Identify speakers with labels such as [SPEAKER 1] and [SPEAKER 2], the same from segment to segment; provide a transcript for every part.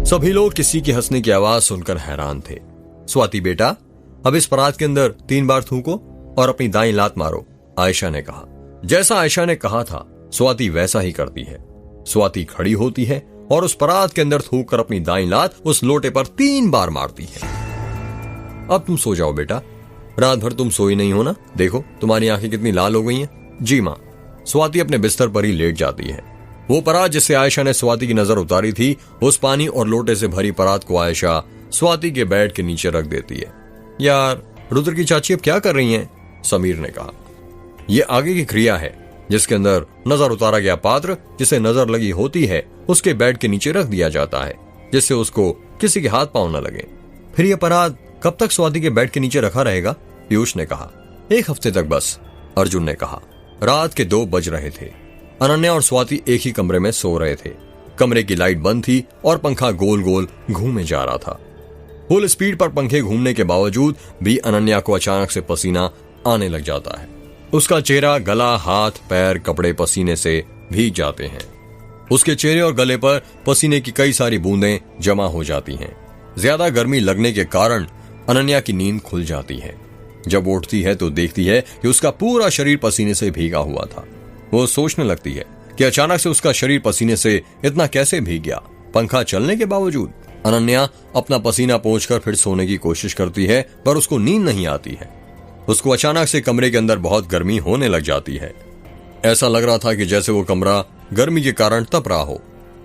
[SPEAKER 1] सभी लोग किसी के हंसने की आवाज सुनकर हैरान थे। स्वाति बेटा, अब इस परात के अंदर 3 बार थूको और अपनी दाईं लात मारो, आयशा ने कहा। जैसा आयशा ने कहा था स्वाति वैसा ही करती है। स्वाति खड़ी होती है और उस परात के अंदर थूक कर अपनी दाईं लात उस लोटे पर 3 बार मारती है। अब तुम सो जाओ बेटा, रात भर तुम सोई नहीं हो ना, देखो तुम्हारी आंखें कितनी लाल हो गई हैं। जी मां। स्वाति अपने बिस्तर पर ही लेट जाती है। वो परात जिससे आयशा ने स्वाति की नजर उतारी थी, उस पानी और लोटे से भरी परात को आयशा स्वाति के बेड के नीचे रख देती है। यार रुद्र की चाची अब क्या कर रही हैं? समीर ने कहा। यह आगे की क्रिया है जिसके अंदर नजर उतारा गया पात्र जिसे नजर लगी होती है उसके बेड के नीचे रख दिया जाता है, जिससे उसको किसी के हाथ पांव न लगे। फिर यह परात कब तक स्वाति के बेड के नीचे रखा रहेगा? पीयूष ने कहा। 1 हफ्ते तक बस, अर्जुन ने कहा। रात के 2 बज रहे थे। अनन्या और स्वाति एक ही कमरे में सो रहे थे। कमरे की लाइट बंद थी और पंखा गोल गोल घूमे जा रहा था। फुल स्पीड पर पंखे घूमने के बावजूद भी अनन्या को अचानक से पसीना आने लग जाता है। उसका चेहरा, गला, हाथ, पैर, कपड़े पसीने से भीग जाते हैं। उसके चेहरे और गले पर पसीने की कई सारी बूंदें जमा हो जाती हैं। ज्यादा गर्मी लगने के कारण अनन्या की नींद खुल जाती है। जब वो उठती है तो देखती है कि उसका पूरा शरीर पसीने से भीगा हुआ था। वो सोचने लगती है कि अचानक से उसका शरीर पसीने से इतना कैसे भीग गया, पंखा चलने के बावजूद। अनन्या अपना पसीना पोंछकर फिर सोने की कोशिश करती है, पर उसको नींद नहीं आती है। उसको अचानक से कमरे के अंदर बहुत गर्मी होने लग जाती है। ऐसा लग रहा था कि जैसे वो कमरा गर्मी के कारण तप रहा हो।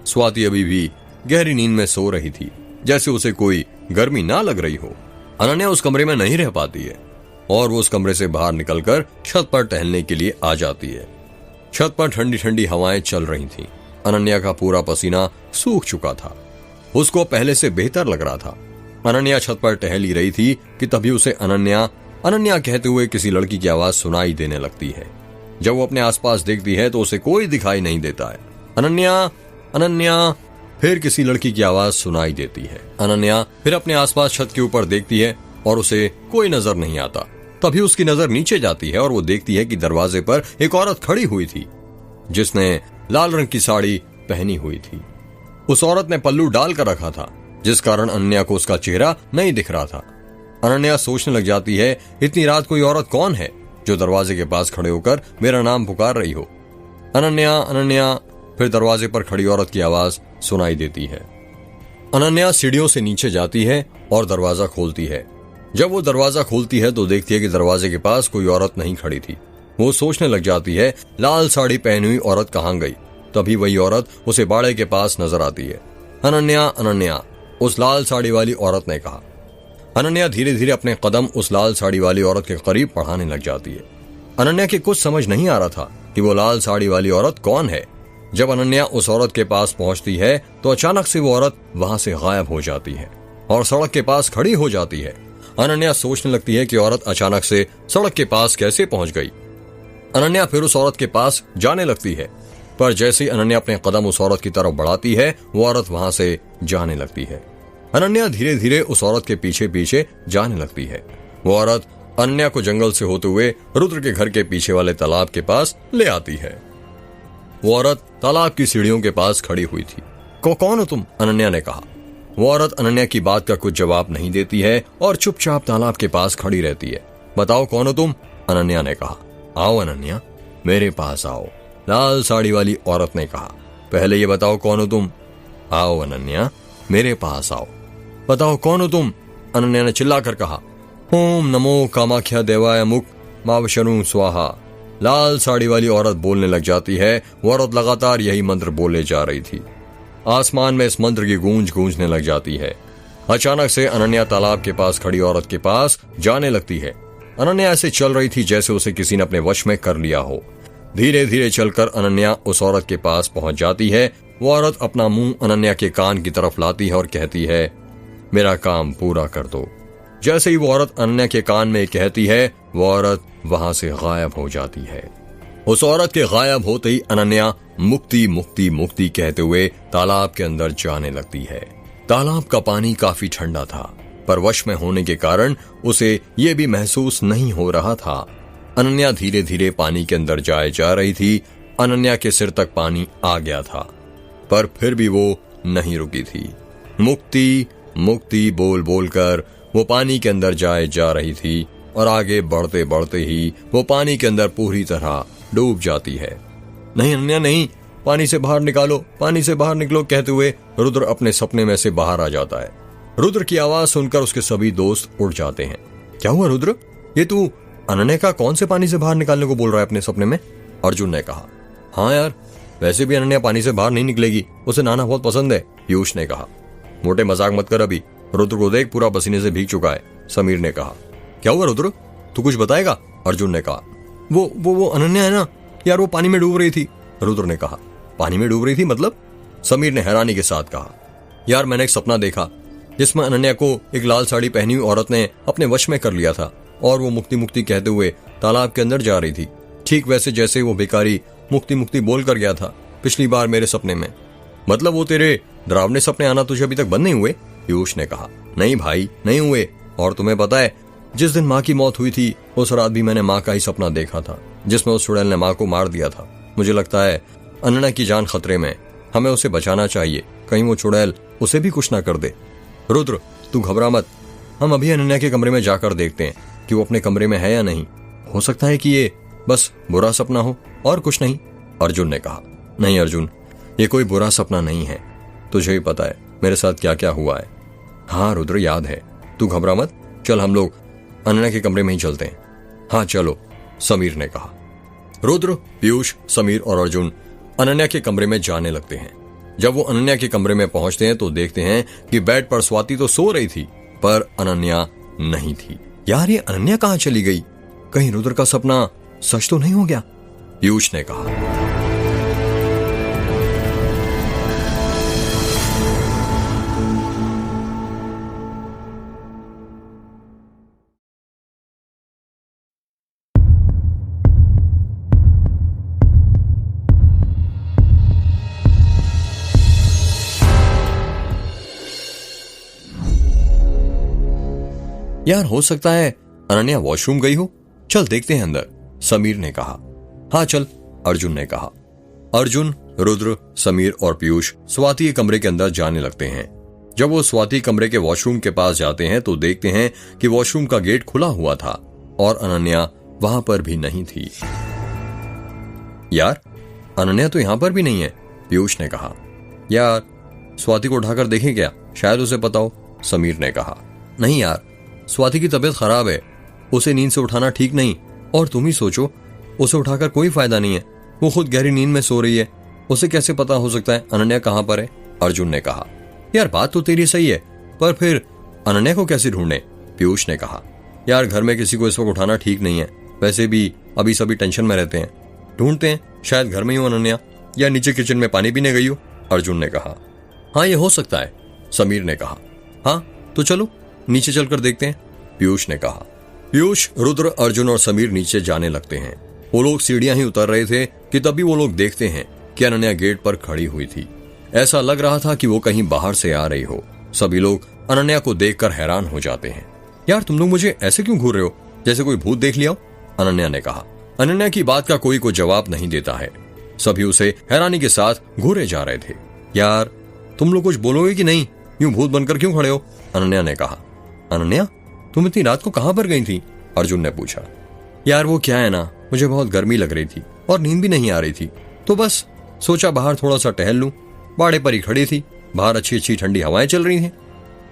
[SPEAKER 1] स्वाति अभी भी गहरी नींद में सो रही थी, जैसे उसे कोई गर्मी ना लग रही हो। अनन्या उस कमरे में नहीं रह पाती है और वो उस कमरे से बाहर निकलकर छत पर टहलने के लिए आ जाती है। छत पर ठंडी ठंडी हवाएं चल रही थीं। अनन्या का पूरा पसीना सूख चुका था। उसको पहले से बेहतर लग रहा था। अनन्या छत पर टहल ही रही थी कि तभी उसे अनन्या अनन्या कहते हुए किसी लड़की की आवाज सुनाई देने लगती है। जब वो अपने आसपास देखती है तो उसे कोई दिखाई नहीं देता है। अनन्या, अनन्या, फिर किसी लड़की की आवाज सुनाई देती है। अनन्या फिर अपने आसपास छत के ऊपर देखती है और उसे कोई नजर नहीं आता। तभी उसकी नजर नीचे जाती है और वो देखती है कि दरवाजे पर एक औरत खड़ी हुई थी जिसने लाल रंग की साड़ी पहनी हुई थी। उस औरत ने पल्लू डाल कर रखा था, जिस कारण अनन्या को उसका चेहरा नहीं दिख रहा था। अनन्या सोचने लग जाती है, इतनी रात कोई औरत कौन है जो दरवाजे के पास खड़े होकर मेरा नाम पुकार रही हो। अनन्या, अनन्या, फिर दरवाजे पर खड़ी औरत की आवाज सुनाई देती है। अनन्या सीढ़ियों से नीचे जाती है और दरवाजा खोलती है। जब वो दरवाजा खोलती है तो देखती है कि दरवाजे के पास कोई औरत नहीं खड़ी थी। वो सोचने लग जाती है, लाल साड़ी पहनी हुई औरत कहाँ गई। तभी वही औरत उसे बाड़े के पास नजर आती है। अनन्या, अनन्या, उस लाल साड़ी वाली औरत ने कहा। अनन्या धीरे धीरे अपने कदम उस लाल साड़ी वाली औरत के करीब बढ़ाने लग जाती है। अनन्या के कुछ समझ नहीं आ रहा था कि वो लाल साड़ी वाली औरत कौन है। जब अनन्या उस औरत के पास पहुंचती है तो अचानक से वो औरत वहां से गायब हो जाती है और सड़क के पास खड़ी हो जाती है। अनन्या सोचने लगती है कि औरत अचानक से सड़क के पास कैसे पहुंच गई। अनन्या फिर उस औरत के पास जाने लगती है, पर जैसे ही अनन्या अपने कदम उस औरत की तरफ बढ़ाती है वो औरत वहां से जाने लगती है। अनन्या धीरे धीरे उस औरत के पीछे पीछे जाने लगती है। वो औरत अनन्या को जंगल से होते हुए रुद्र के घर के पीछे वाले तालाब के पास ले आती है। वो औरत तालाब की सीढ़ियों के पास खड़ी हुई थी। कौन हो तुम? अनन्या ने कहा। वो औरत अनन्या की बात का कुछ जवाब नहीं देती है और चुपचाप तालाब के पास खड़ी रहती है। बताओ कौन हो तुम? अनन्या ने कहा। आओ अनन्या, मेरे पास आओ, लाल साड़ी वाली औरत ने कहा। पहले ये बताओ कौन हो तुम? आओ अनन्या, मेरे पास आओ। बताओ कौन हो तुम? अनन्या ने चिल्लाकर कहा। ओम नमो कामाख्या देवाय मुख मावशनु स्वाहा। लाल साड़ी वाली औरत बोलने लग जाती है। वो औरत लगातार यही मंत्र बोले जा रही थी। आसमान में इस मंत्र की गूंज गूंजने लग जाती है। अचानक से अनन्या तालाब के पास खड़ी औरत के पास जाने लगती है। अनन्या ऐसे चल रही थी जैसे उसे किसी ने अपने वश में कर लिया हो। धीरे धीरे चलकर अनन्या उस औरत के पास पहुंच जाती है। वो औरत अपना मुंह अनन्या के कान की तरफ लाती है और कहती है, मेरा काम पूरा कर दो। जैसे ही वो औरत अनन्या के कान में कहती है, वो औरत वहां से गायब हो जाती है। उस औरत के गायब होते ही अनन्या मुक्ति मुक्ति मुक्ति कहते हुए तालाब के अंदर जाने लगती है। तालाब का पानी काफी ठंडा था, पर वश में होने के कारण उसे ये भी महसूस नहीं हो रहा था। अनन्या धीरे धीरे पानी के अंदर जाए जा रही थी। अनन्या के सिर तक पानी आ गया था, पर फिर भी वो नहीं रुकी थी। मुक्ति मुक्ति बोल बोलकर वो पानी के अंदर जा रही थी और आगे बढ़ते बढ़ते ही वो पानी के अंदर पूरी तरह डूब जाती है। नहीं अनन्या नहीं, पानी से बाहर निकालो, पानी से बाहर निकलो कहते हुए रुद्र अपने सपने में से बाहर आ जाता है। रुद्र की आवाज सुनकर उसके सभी दोस्त उठ जाते हैं। क्या हुआ रुद्र, ये तू अनन्या का कौन से पानी से बाहर निकालने को बोल रहा है अपने सपने में? अर्जुन ने कहा। हाँ यार, वैसे भी अनन्या पानी से बाहर नहीं निकलेगी, उसे नहाना बहुत पसंद है, पीयूष ने कहा। मोटे मजाक मत कर, अभी रुद्र को देख पूरा पसीने से भीग चुका है, समीर ने कहा। क्या हुआ रुद्र, तू कुछ बताएगा? अर्जुन ने कहा। वो अनन्या है ना यार, वो पानी में डूब रही थी, रुद्र ने कहा। पानी में डूब रही थी मतलब? समीर ने हैरानी के साथ कहा। यार मैंने एक सपना देखा जिसमें अनन्या को एक लाल साड़ी पहनी हुई औरत ने अपने वश में कर लिया था और वो मुक्ति मुक्ति कहते हुए तालाब के अंदर जा रही थी, ठीक वैसे जैसे वो भिखारी मुक्ति मुक्ति बोल कर गया था पिछली बार मेरे सपने में। मतलब वो तेरे डरावने सपने आना तुझे अभी तक बंद नहीं हुए? पीयूष ने कहा। नहीं भाई नहीं हुए, और तुम्हें पता है जिस दिन माँ की मौत हुई थी उस रात भी मैंने माँ का ही सपना देखा था जिसमें उस चुड़ैल ने माँ को मार दिया था। मुझे लगता है अनन्या की जान खतरे में, हमें उसे बचाना चाहिए, कहीं वो चुड़ैल उसे भी कुछ ना कर दे। रुद्र तू घबरा मत, हम अभी अनन्या के कमरे में जाकर देखते हैं कि वो अपने कमरे में है या नहीं। हो सकता है कि ये बस बुरा सपना हो और कुछ नहीं, अर्जुन ने कहा। नहीं अर्जुन, ये कोई बुरा सपना नहीं है, तुझे भी पता है मेरे साथ क्या क्या हुआ है। हाँ रुद्र याद है, तू घबरा मत, चल हम लोग अनन्या के कमरे में ही चलते हैं। हाँ चलो, समीर ने कहा। रुद्र, पीयूष, समीर और अर्जुन अनन्या के कमरे में जाने लगते हैं। जब वो अनन्या के कमरे में पहुंचते हैं तो देखते हैं कि बेड पर स्वाति तो सो रही थी पर अनन्या नहीं थी। यार ये अनन्या कहाँ चली गई? कहीं रुद्र का सपना सच तो नहीं हो गया? पीयूष ने कहा। यार हो सकता है अनन्या वॉशरूम गई हो, चल देखते हैं अंदर, समीर ने कहा। हाँ चल, अर्जुन ने कहा। अर्जुन, रुद्र, समीर और पीयूष स्वाति के कमरे के अंदर जाने लगते हैं। जब वो स्वाति कमरे के वॉशरूम के पास जाते हैं तो देखते हैं कि वॉशरूम का गेट खुला हुआ था और अनन्या वहां पर भी नहीं थी। यार अनन्या तो यहां पर भी नहीं है, पीयूष ने कहा। यार स्वाति को उठाकर देखें क्या, शायद उसे पता हो, समीर ने कहा। नहीं यार, स्वाति की तबीयत खराब है, उसे नींद से उठाना ठीक नहीं, और तुम ही सोचो उसे उठाकर कोई फायदा नहीं है, वो खुद गहरी नींद में सो रही है, उसे कैसे पता हो सकता है अनन्या कहां पर है? अर्जुन ने कहा। यार बात तो तेरी सही है, पर फिर अनन्या को कैसे ढूंढे? पीयूष ने कहा। यार घर में किसी को इस वक्त उठाना ठीक नहीं है, वैसे भी अभी सभी टेंशन में रहते हैं, ढूंढते हैं, शायद घर में ही हो अनन्या या नीचे किचन में पानी पीने गई हो, अर्जुन ने कहा। हाँ ये हो सकता है, समीर ने कहा। हाँ तो चलो नीचे चलकर देखते हैं, पीयूष ने कहा। पीयूष, रुद्र, अर्जुन और समीर नीचे जाने लगते हैं। वो लोग सीढ़ियां ही उतर रहे थे कि तभी वो लोग देखते हैं कि अनन्या गेट पर खड़ी हुई थी। ऐसा लग रहा था कि वो कहीं बाहर से आ रही हो। सभी लोग अनन्या को देखकर हैरान हो जाते हैं। यार तुम लोग मुझे ऐसे क्यों घूर रहे हो, जैसे कोई भूत देख लिया हो, अनन्या ने कहा। अनन्या की बात का कोई जवाब नहीं देता है, सभी उसे हैरानी के साथ घूरे जा रहे थे। यार तुम लोग कुछ बोलोगे कि नहीं, यूं भूत बनकर क्यों खड़े हो, अनन्या ने कहा। अनन्या तुम इतनी रात को कहां पर गई थी, अर्जुन ने पूछा। यार वो क्या है ना, मुझे बहुत गर्मी लग रही थी और नींद भी नहीं आ रही थी, तो बस सोचा बाहर थोड़ा सा टहल लूं। बाड़े पर ही खड़ी थी, बाहर अच्छी अच्छी ठंडी हवाएं चल रही थी।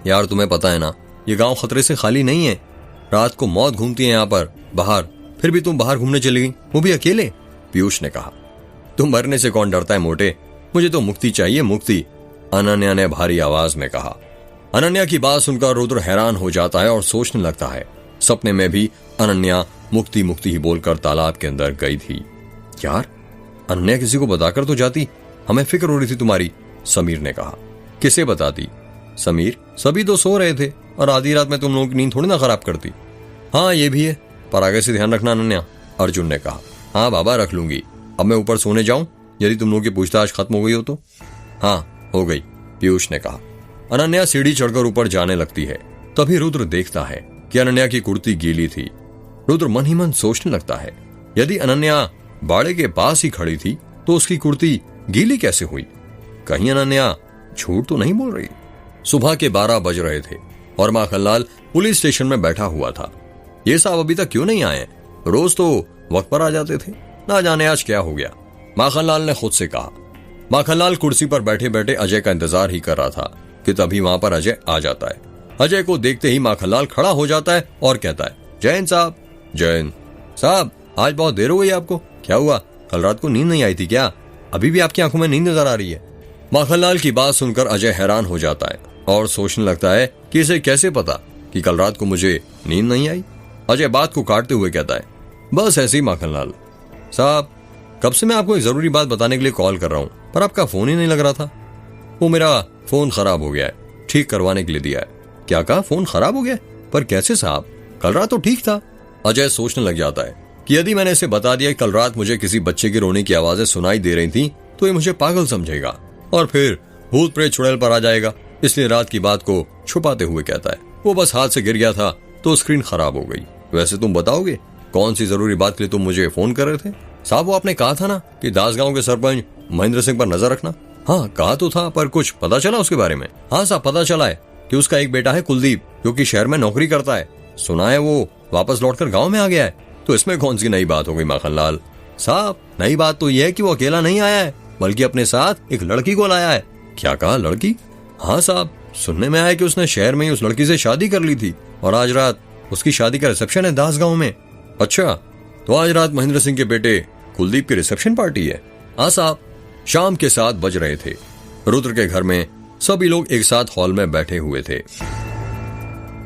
[SPEAKER 1] यार तुम्हें पता है ना, ये गांव खतरे से खाली नहीं है, रात को मौत घूमती है यहाँ पर बाहर, फिर भी तुम बाहर घूमने चली गई, वो भी अकेले, पीयूष ने कहा। तुम मरने से कौन डरता है मोटे, मुझे तो मुक्ति चाहिए, मुक्ति, अनन्या ने भारी आवाज में कहा। अनन्या की बात सुनकर रुद्र हैरान हो जाता है और सोचने लगता है, सपने में भी अनन्या मुक्ति मुक्ति ही बोलकर तालाब के अंदर गई थी। यार अनन्या किसी को बताकर तो जाती, हमें फिक्र हो रही थी तुम्हारी, समीर ने कहा। किसे बताती समीर, सभी तो सो रहे थे और आधी रात में तुम लोगों की नींद थोड़ी ना खराब करती। हाँ ये भी है, पर आगे से ध्यान रखना अनन्या, अर्जुन ने कहा। हाँ बाबा रख लूंगी, अब मैं ऊपर सोने जाऊं, यदि तुम लोगों की पूछताछ खत्म हो गई हो तो। हाँ हो गई, पीयूष ने कहा। अनन्या सीढ़ी चढ़कर ऊपर जाने लगती है, तभी रुद्र देखता है कि अनन्या की कुर्ती गीली थी। रुद्र मन ही मन सोचने लगता है, यदि अनन्या बाड़े के पास ही खड़ी थी तो उसकी कुर्ती गीली कैसे हुई? कहीं अनन्या झूठ तो नहीं बोल रही? सुबह के 12 बज रहे थे और माखनलाल पुलिस स्टेशन में बैठा हुआ था। ये साहब अभी तक क्यों नहीं आए? रोज तो वक्त पर आ जाते थे, ना जाने आज क्या हो गया, माखनलाल ने खुद से कहा। माखनलाल कुर्सी पर बैठे बैठे अजय का इंतजार ही कर रहा था कि तभी वहां पर अजय आ जाता है। अजय को देखते ही माखनलाल खड़ा हो जाता है और कहता है, जैन साहब। जैन साहब, आज बहुत देर हो गई आपको, क्या हुआ? कल रात को नींद नहीं आई थी क्या? अभी भी आपकी आंखों में नींद नजर आ रही है। माखनलाल की बात सुनकर अजय हैरान हो जाता है और सोचने लगता है कि इसे कैसे पता कि कल रात को मुझे नींद नहीं आई। अजय बात को काटते हुए कहता है, बस ऐसे ही माखनलाल साहब, कब से मैं आपको एक जरूरी बात बताने के लिए कॉल कर रहा हूं, पर आपका फोन ही नहीं लग रहा था। वो मेरा फोन खराब हो गया है, ठीक करवाने के लिए दिया है। क्या कहा? फोन खराब हो गया? पर कैसे साहब, कल रात तो ठीक था। अजय सोचने लग जाता है कि यदि मैंने इसे बता दिया कल रात मुझे किसी बच्चे की रोने की आवाजें सुनाई दे रही थी तो ये मुझे पागल समझेगा और फिर भूत प्रेत चुड़ैल पर आ जाएगा। इसलिए रात की बात को छुपाते हुए कहता है, वो बस हाथ से गिर गया था तो स्क्रीन खराब हो गई। वैसे तुम बताओगे कौन सी जरूरी बात के लिए तुम मुझे फोन कर रहे थे? साहब, वो आपने कहा था ना कि दासगांव के सरपंच महेंद्र सिंह पर नजर रखना। हाँ, कहा तो था, पर कुछ पता चला उसके बारे में? हाँ साहब, पता चला है कि उसका एक बेटा है कुलदीप, जो कि शहर में नौकरी करता है। सुना है वो वापस लौटकर गांव में आ गया है। तो इसमें कौन सी नई बात हो गई माखनलाल साहब? नई बात तो यह है कि वो अकेला नहीं आया है, बल्कि अपने साथ एक लड़की को लाया है। क्या कहा? लड़की? हाँ साहब, सुनने में आया कि उसने शहर में ही उस लड़की से शादी कर ली थी और आज रात उसकी शादी का रिसेप्शन है दासगांव में। अच्छा, तो आज रात महेंद्र सिंह के बेटे कुलदीप की रिसेप्शन पार्टी है? हाँ साहब। शाम के 7 बज रहे थे। रुद्र के घर में सभी लोग एक साथ हॉल में बैठे हुए थे।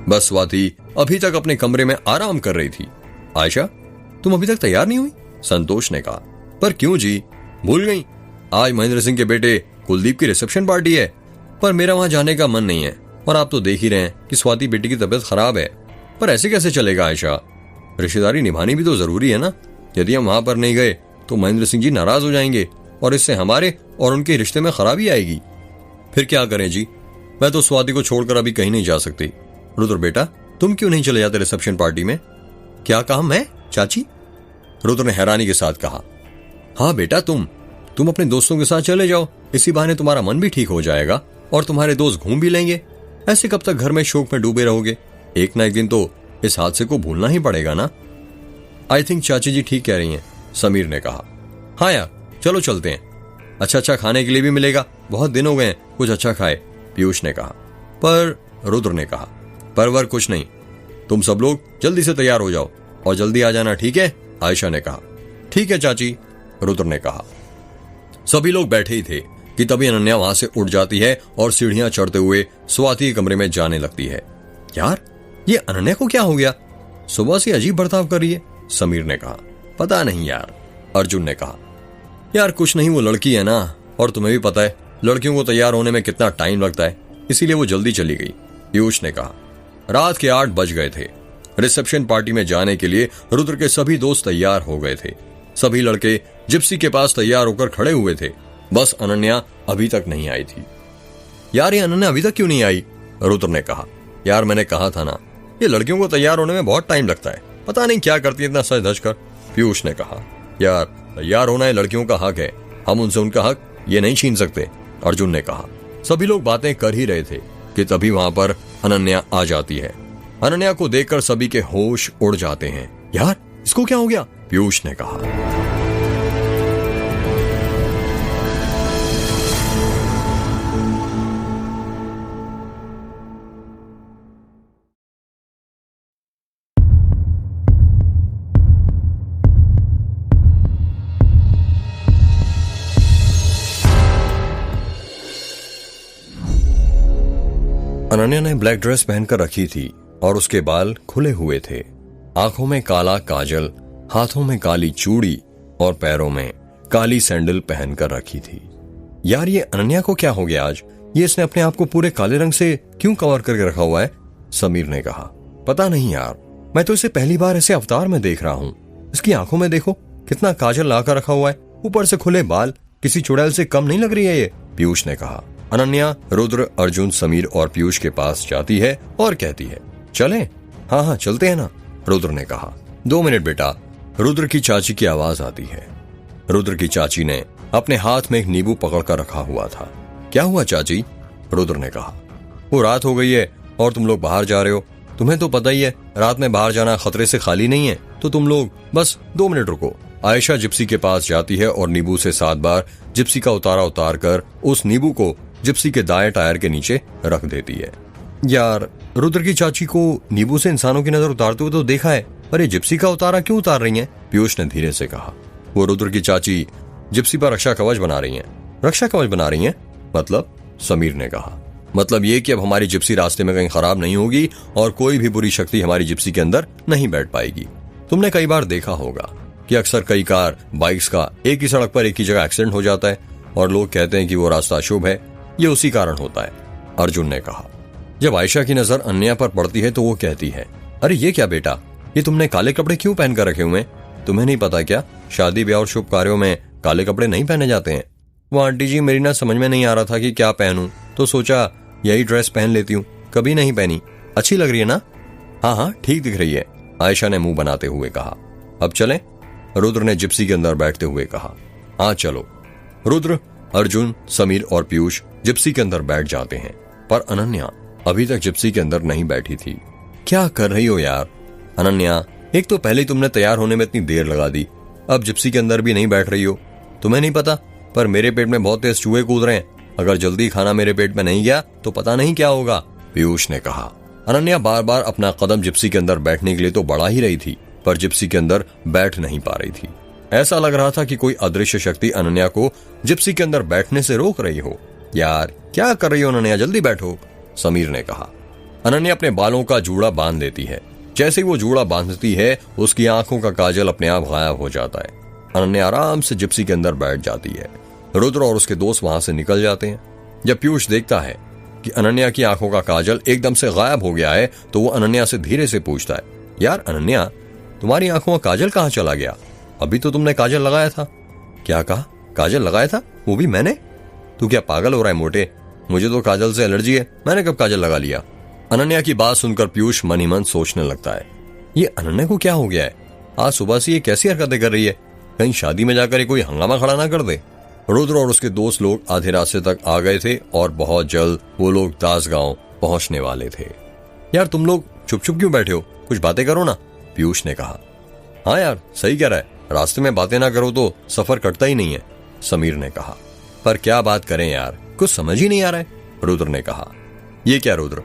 [SPEAKER 1] बस स्वाति अभी तक अपने कमरे में आराम कर रही थी। आयशा, तुम अभी तक तैयार नहीं हुई? संतोष ने कहा। पर क्यों जी, भूल गई? आज महेंद्र सिंह के बेटे कुलदीप की रिसेप्शन पार्टी है, पर मेरा वहां जाने का मन नहीं है और आप तो देख ही रहे हैं कि स्वाति बेटी की तबीयत खराब है। पर ऐसे कैसे चलेगा आयशा? रिश्तेदारी निभानी भी तो जरूरी है ना। यदि हम वहां पर नहीं गए तो महेंद्र सिंह जी नाराज हो जाएंगे और इससे हमारे और उनके रिश्ते में खराबी आएगी। फिर क्या करें जी? मैं तो स्वाति को छोड़कर अभी कहीं नहीं जा सकती। रुद्र बेटा, तुम क्यों नहीं चले जाते रिसेप्शन पार्टी में? क्या कहा? मैं? चाची? रुद्र ने हैरानी के साथ कहा। हाँ बेटा, तुम अपने दोस्तों के साथ चले जाओ। इसी बहाने तुम्हारा मन भी ठीक हो जाएगा और तुम्हारे दोस्त घूम भी लेंगे। ऐसे कब तक घर में शोक में डूबे रहोगे? एक ना एक दिन तो इस हादसे को भूलना ही पड़ेगा ना। आई थिंक चाची जी ठीक कह रही हैं, समीर ने कहा। हाँ यार, चलो चलते हैं। अच्छा खाने के लिए भी मिलेगा, बहुत दिन हो गए हैं कुछ अच्छा खाए, पीयूष ने कहा। पर रुद्र ने कहा, परवर कुछ नहीं, तुम सब लोग जल्दी से तैयार हो जाओ और जल्दी आ जाना, ठीक है? आयशा ने कहा। ठीक है चाची, रुद्र ने कहा। सभी लोग बैठे ही थे कि तभी अनन्या वहां से उठ जाती है और सीढ़ियां चढ़ते हुए स्वाति के कमरे में जाने लगती है। यार, ये अनन्या को क्या हो गया? सुबह से अजीब बर्ताव कर रही है, समीर ने कहा। पता नहीं यार, अर्जुन ने कहा। यार कुछ नहीं, वो लड़की है ना, और तुम्हें भी पता है लड़कियों को तैयार होने में कितना टाइम लगता है, इसीलिए वो जल्दी चली गई, पीयूष ने कहा। रात के 8 बज गए थे। रिसेप्शन पार्टी में जाने के लिए रुद्र के सभी दोस्त तैयार हो गए थे। सभी लड़के जिप्सी के पास तैयार होकर खड़े हुए थे। बस अनन्या अभी तक नहीं आई थी। यार, ये अनन्या अभी तक क्यों नहीं आई? रुद्र ने कहा। यार मैंने कहा था ना, ये लड़कियों को तैयार होने में बहुत टाइम लगता है, पता नहीं क्या करती है इतना सज धज कर, पीयूष ने कहा। यार, तैयार होना है लड़कियों का हक है, हम उनसे उनका हक ये नहीं छीन सकते, अर्जुन ने कहा। सभी लोग बातें कर ही रहे थे कि तभी वहां पर अनन्या आ जाती है। अनन्या को देखकर सभी के होश उड़ जाते हैं। यार, इसको क्या हो गया? पीयूष ने कहा। अनन्या ने ब्लैक ड्रेस पहनकर रखी थी और उसके बाल खुले हुए थे। आंखों में काला काजल, हाथों में काली चूड़ी और पैरों में काली सैंडल पहनकर रखी थी। यार, ये अनन्या को क्या हो गया आज? ये इसने अपने आप को पूरे काले रंग से क्यों कवर करके रखा हुआ है? समीर ने कहा। पता नहीं यार, मैं तो इसे पहली बार ऐसे अवतार में देख रहा हूँ। इसकी आंखों में देखो कितना काजल लाकर रखा हुआ है, ऊपर से खुले बाल, किसी चुड़ैल से कम नहीं लग रही है ये, पीयूष ने कहा। अनन्या रुद्र, अर्जुन, समीर और पीयूष के पास जाती है और कहती है, चलें? हाँ चलते हैं ना, रुद्र ने कहा। 2 मिनट बेटा, रुद्र की चाची की आवाज आती है। रुद्र की चाची ने अपने हाथ में एक नींबू पकड़कर रखा हुआ था। क्या हुआ चाची? रुद्र ने कहा। वो रात हो गई है और तुम लोग बाहर जा रहे हो। तुम्हें तो पता ही है रात में बाहर जाना खतरे से खाली नहीं है, तो तुम लोग बस 2 मिनट रुको। आयशा जिप्सी के पास जाती है और नींबू से 7 बार जिप्सी का उतारा उतार कर उस नींबू को जिप्सी के दाएं टायर के नीचे रख देती है। यार, रुद्र की चाची को नींबू से इंसानों की नजर उतारते हुए तो देखा है, पर ये जिप्सी का उतारा क्यों उतार रही हैं? पीयूष ने धीरे से कहा। वो रुद्र की चाची जिप्सी पर रक्षा कवच बना रही हैं। रक्षा कवच बना रही हैं? मतलब? समीर ने कहा। मतलब ये कि अब हमारी जिप्सी रास्ते में कहीं खराब नहीं होगी और कोई भी बुरी शक्ति हमारी जिप्सी के अंदर नहीं बैठ पाएगी। तुमने कई बार देखा होगा कि अक्सर कई कार बाइक्स का एक ही सड़क पर एक ही जगह एक्सीडेंट हो जाता है और लोग कहते हैं कि वो रास्ता अशुभ है। ये उसी कारण होता है, अर्जुन ने कहा। जब आयशा की नजर अन्या पर पड़ती है तो वो कहती है, अरे ये क्या बेटा, ये तुमने काले कपड़े क्यों पहन कर रखे हुए हैं? तुम्हें नहीं पता क्या शादी ब्याह और शुभ कार्यों में काले कपड़े नहीं पहने जाते हैं? वो आंटी जी, मेरी ना समझ में नहीं आ रहा था कि क्या पहनूं, तो सोचा यही ड्रेस पहन लेती हूँ। कभी नहीं पहनी, अच्छी लग रही है ना? हाँ हाँ ठीक दिख रही है, आयशा ने मुंह बनाते हुए कहा। अब चलें? रुद्र ने जिप्सी के अंदर बैठते हुए कहा। हाँ चलो। रुद्र, अर्जुन, समीर और पीयूष जिप्सी के अंदर बैठ जाते हैं, पर अनन्या अभी तक जिप्सी के अंदर नहीं बैठी थी। क्या कर रही हो यार? अनन्या, एक तो पहले तुमने तैयार होने में इतनी देर लगा दी, अब जिप्सी के अंदर भी नहीं बैठ रही हो। तुम्हें नहीं पता, पर मेरे पेट में बहुत तेज चूहे कूद रहे हैं। अगर जल्दी खाना मेरे पेट में नहीं गया तो पता नहीं क्या होगा, पीयूष ने कहा। अनन्या बार बार अपना कदम जिप्सी के अंदर बैठने के लिए तो बढ़ा ही रही थी, पर जिप्सी के अंदर बैठ नहीं पा रही थी। ऐसा लग रहा था कि कोई अदृश्य शक्ति अनन्या को जिप्सी के अंदर बैठने से रोक रही हो। यार क्या कर रही हो अनन्या, जल्दी बैठो, समीर ने कहा। अनन्या अपने बालों का जूड़ा बांध देती है। जैसे ही वो जूड़ा बांधती है उसकी आंखों का काजल अपने आप गायब हो जाता है। अनन्या आराम से जिप्सी के अंदर बैठ जाती है। रुद्र और उसके दोस्त वहां से निकल जाते हैं। जब पीयूष देखता है कि अनन्या की आंखों का काजल एकदम से गायब हो गया है तो वो अनन्या से धीरे से पूछता है, यार अनन्या, तुम्हारी आंखों का काजल कहाँ चला गया? अभी तो तुमने काजल लगाया था। क्या कहा? काजल लगाया था? वो भी मैंने? तू क्या पागल हो रहा है मोटे? मुझे तो काजल से एलर्जी है, मैंने कब काजल लगा लिया? अनन्या की बात सुनकर पीयूष मन ही मन सोचने लगता है, ये अनन्या को क्या हो गया है? आज सुबह से ये कैसी हरकतें कर रही है? कहीं शादी में जाकर कोई हंगामा खड़ा ना कर दे। रुद्र और उसके दोस्त लोग आधे रास्ते तक आ गए थे और बहुत जल्द वो लोग दासगांव पहुंचने वाले थे। यार तुम लोग चुप चुप क्यों बैठे हो, कुछ बातें करो ना, पीयूष ने कहा। हाँ यार सही कह रहा है, रास्ते में बातें ना करो तो सफर कटता ही नहीं है, समीर ने कहा। पर क्या बात करें यार, कुछ समझ ही नहीं आ रहा है, रुद्र ने कहा। ये क्या रुद्र,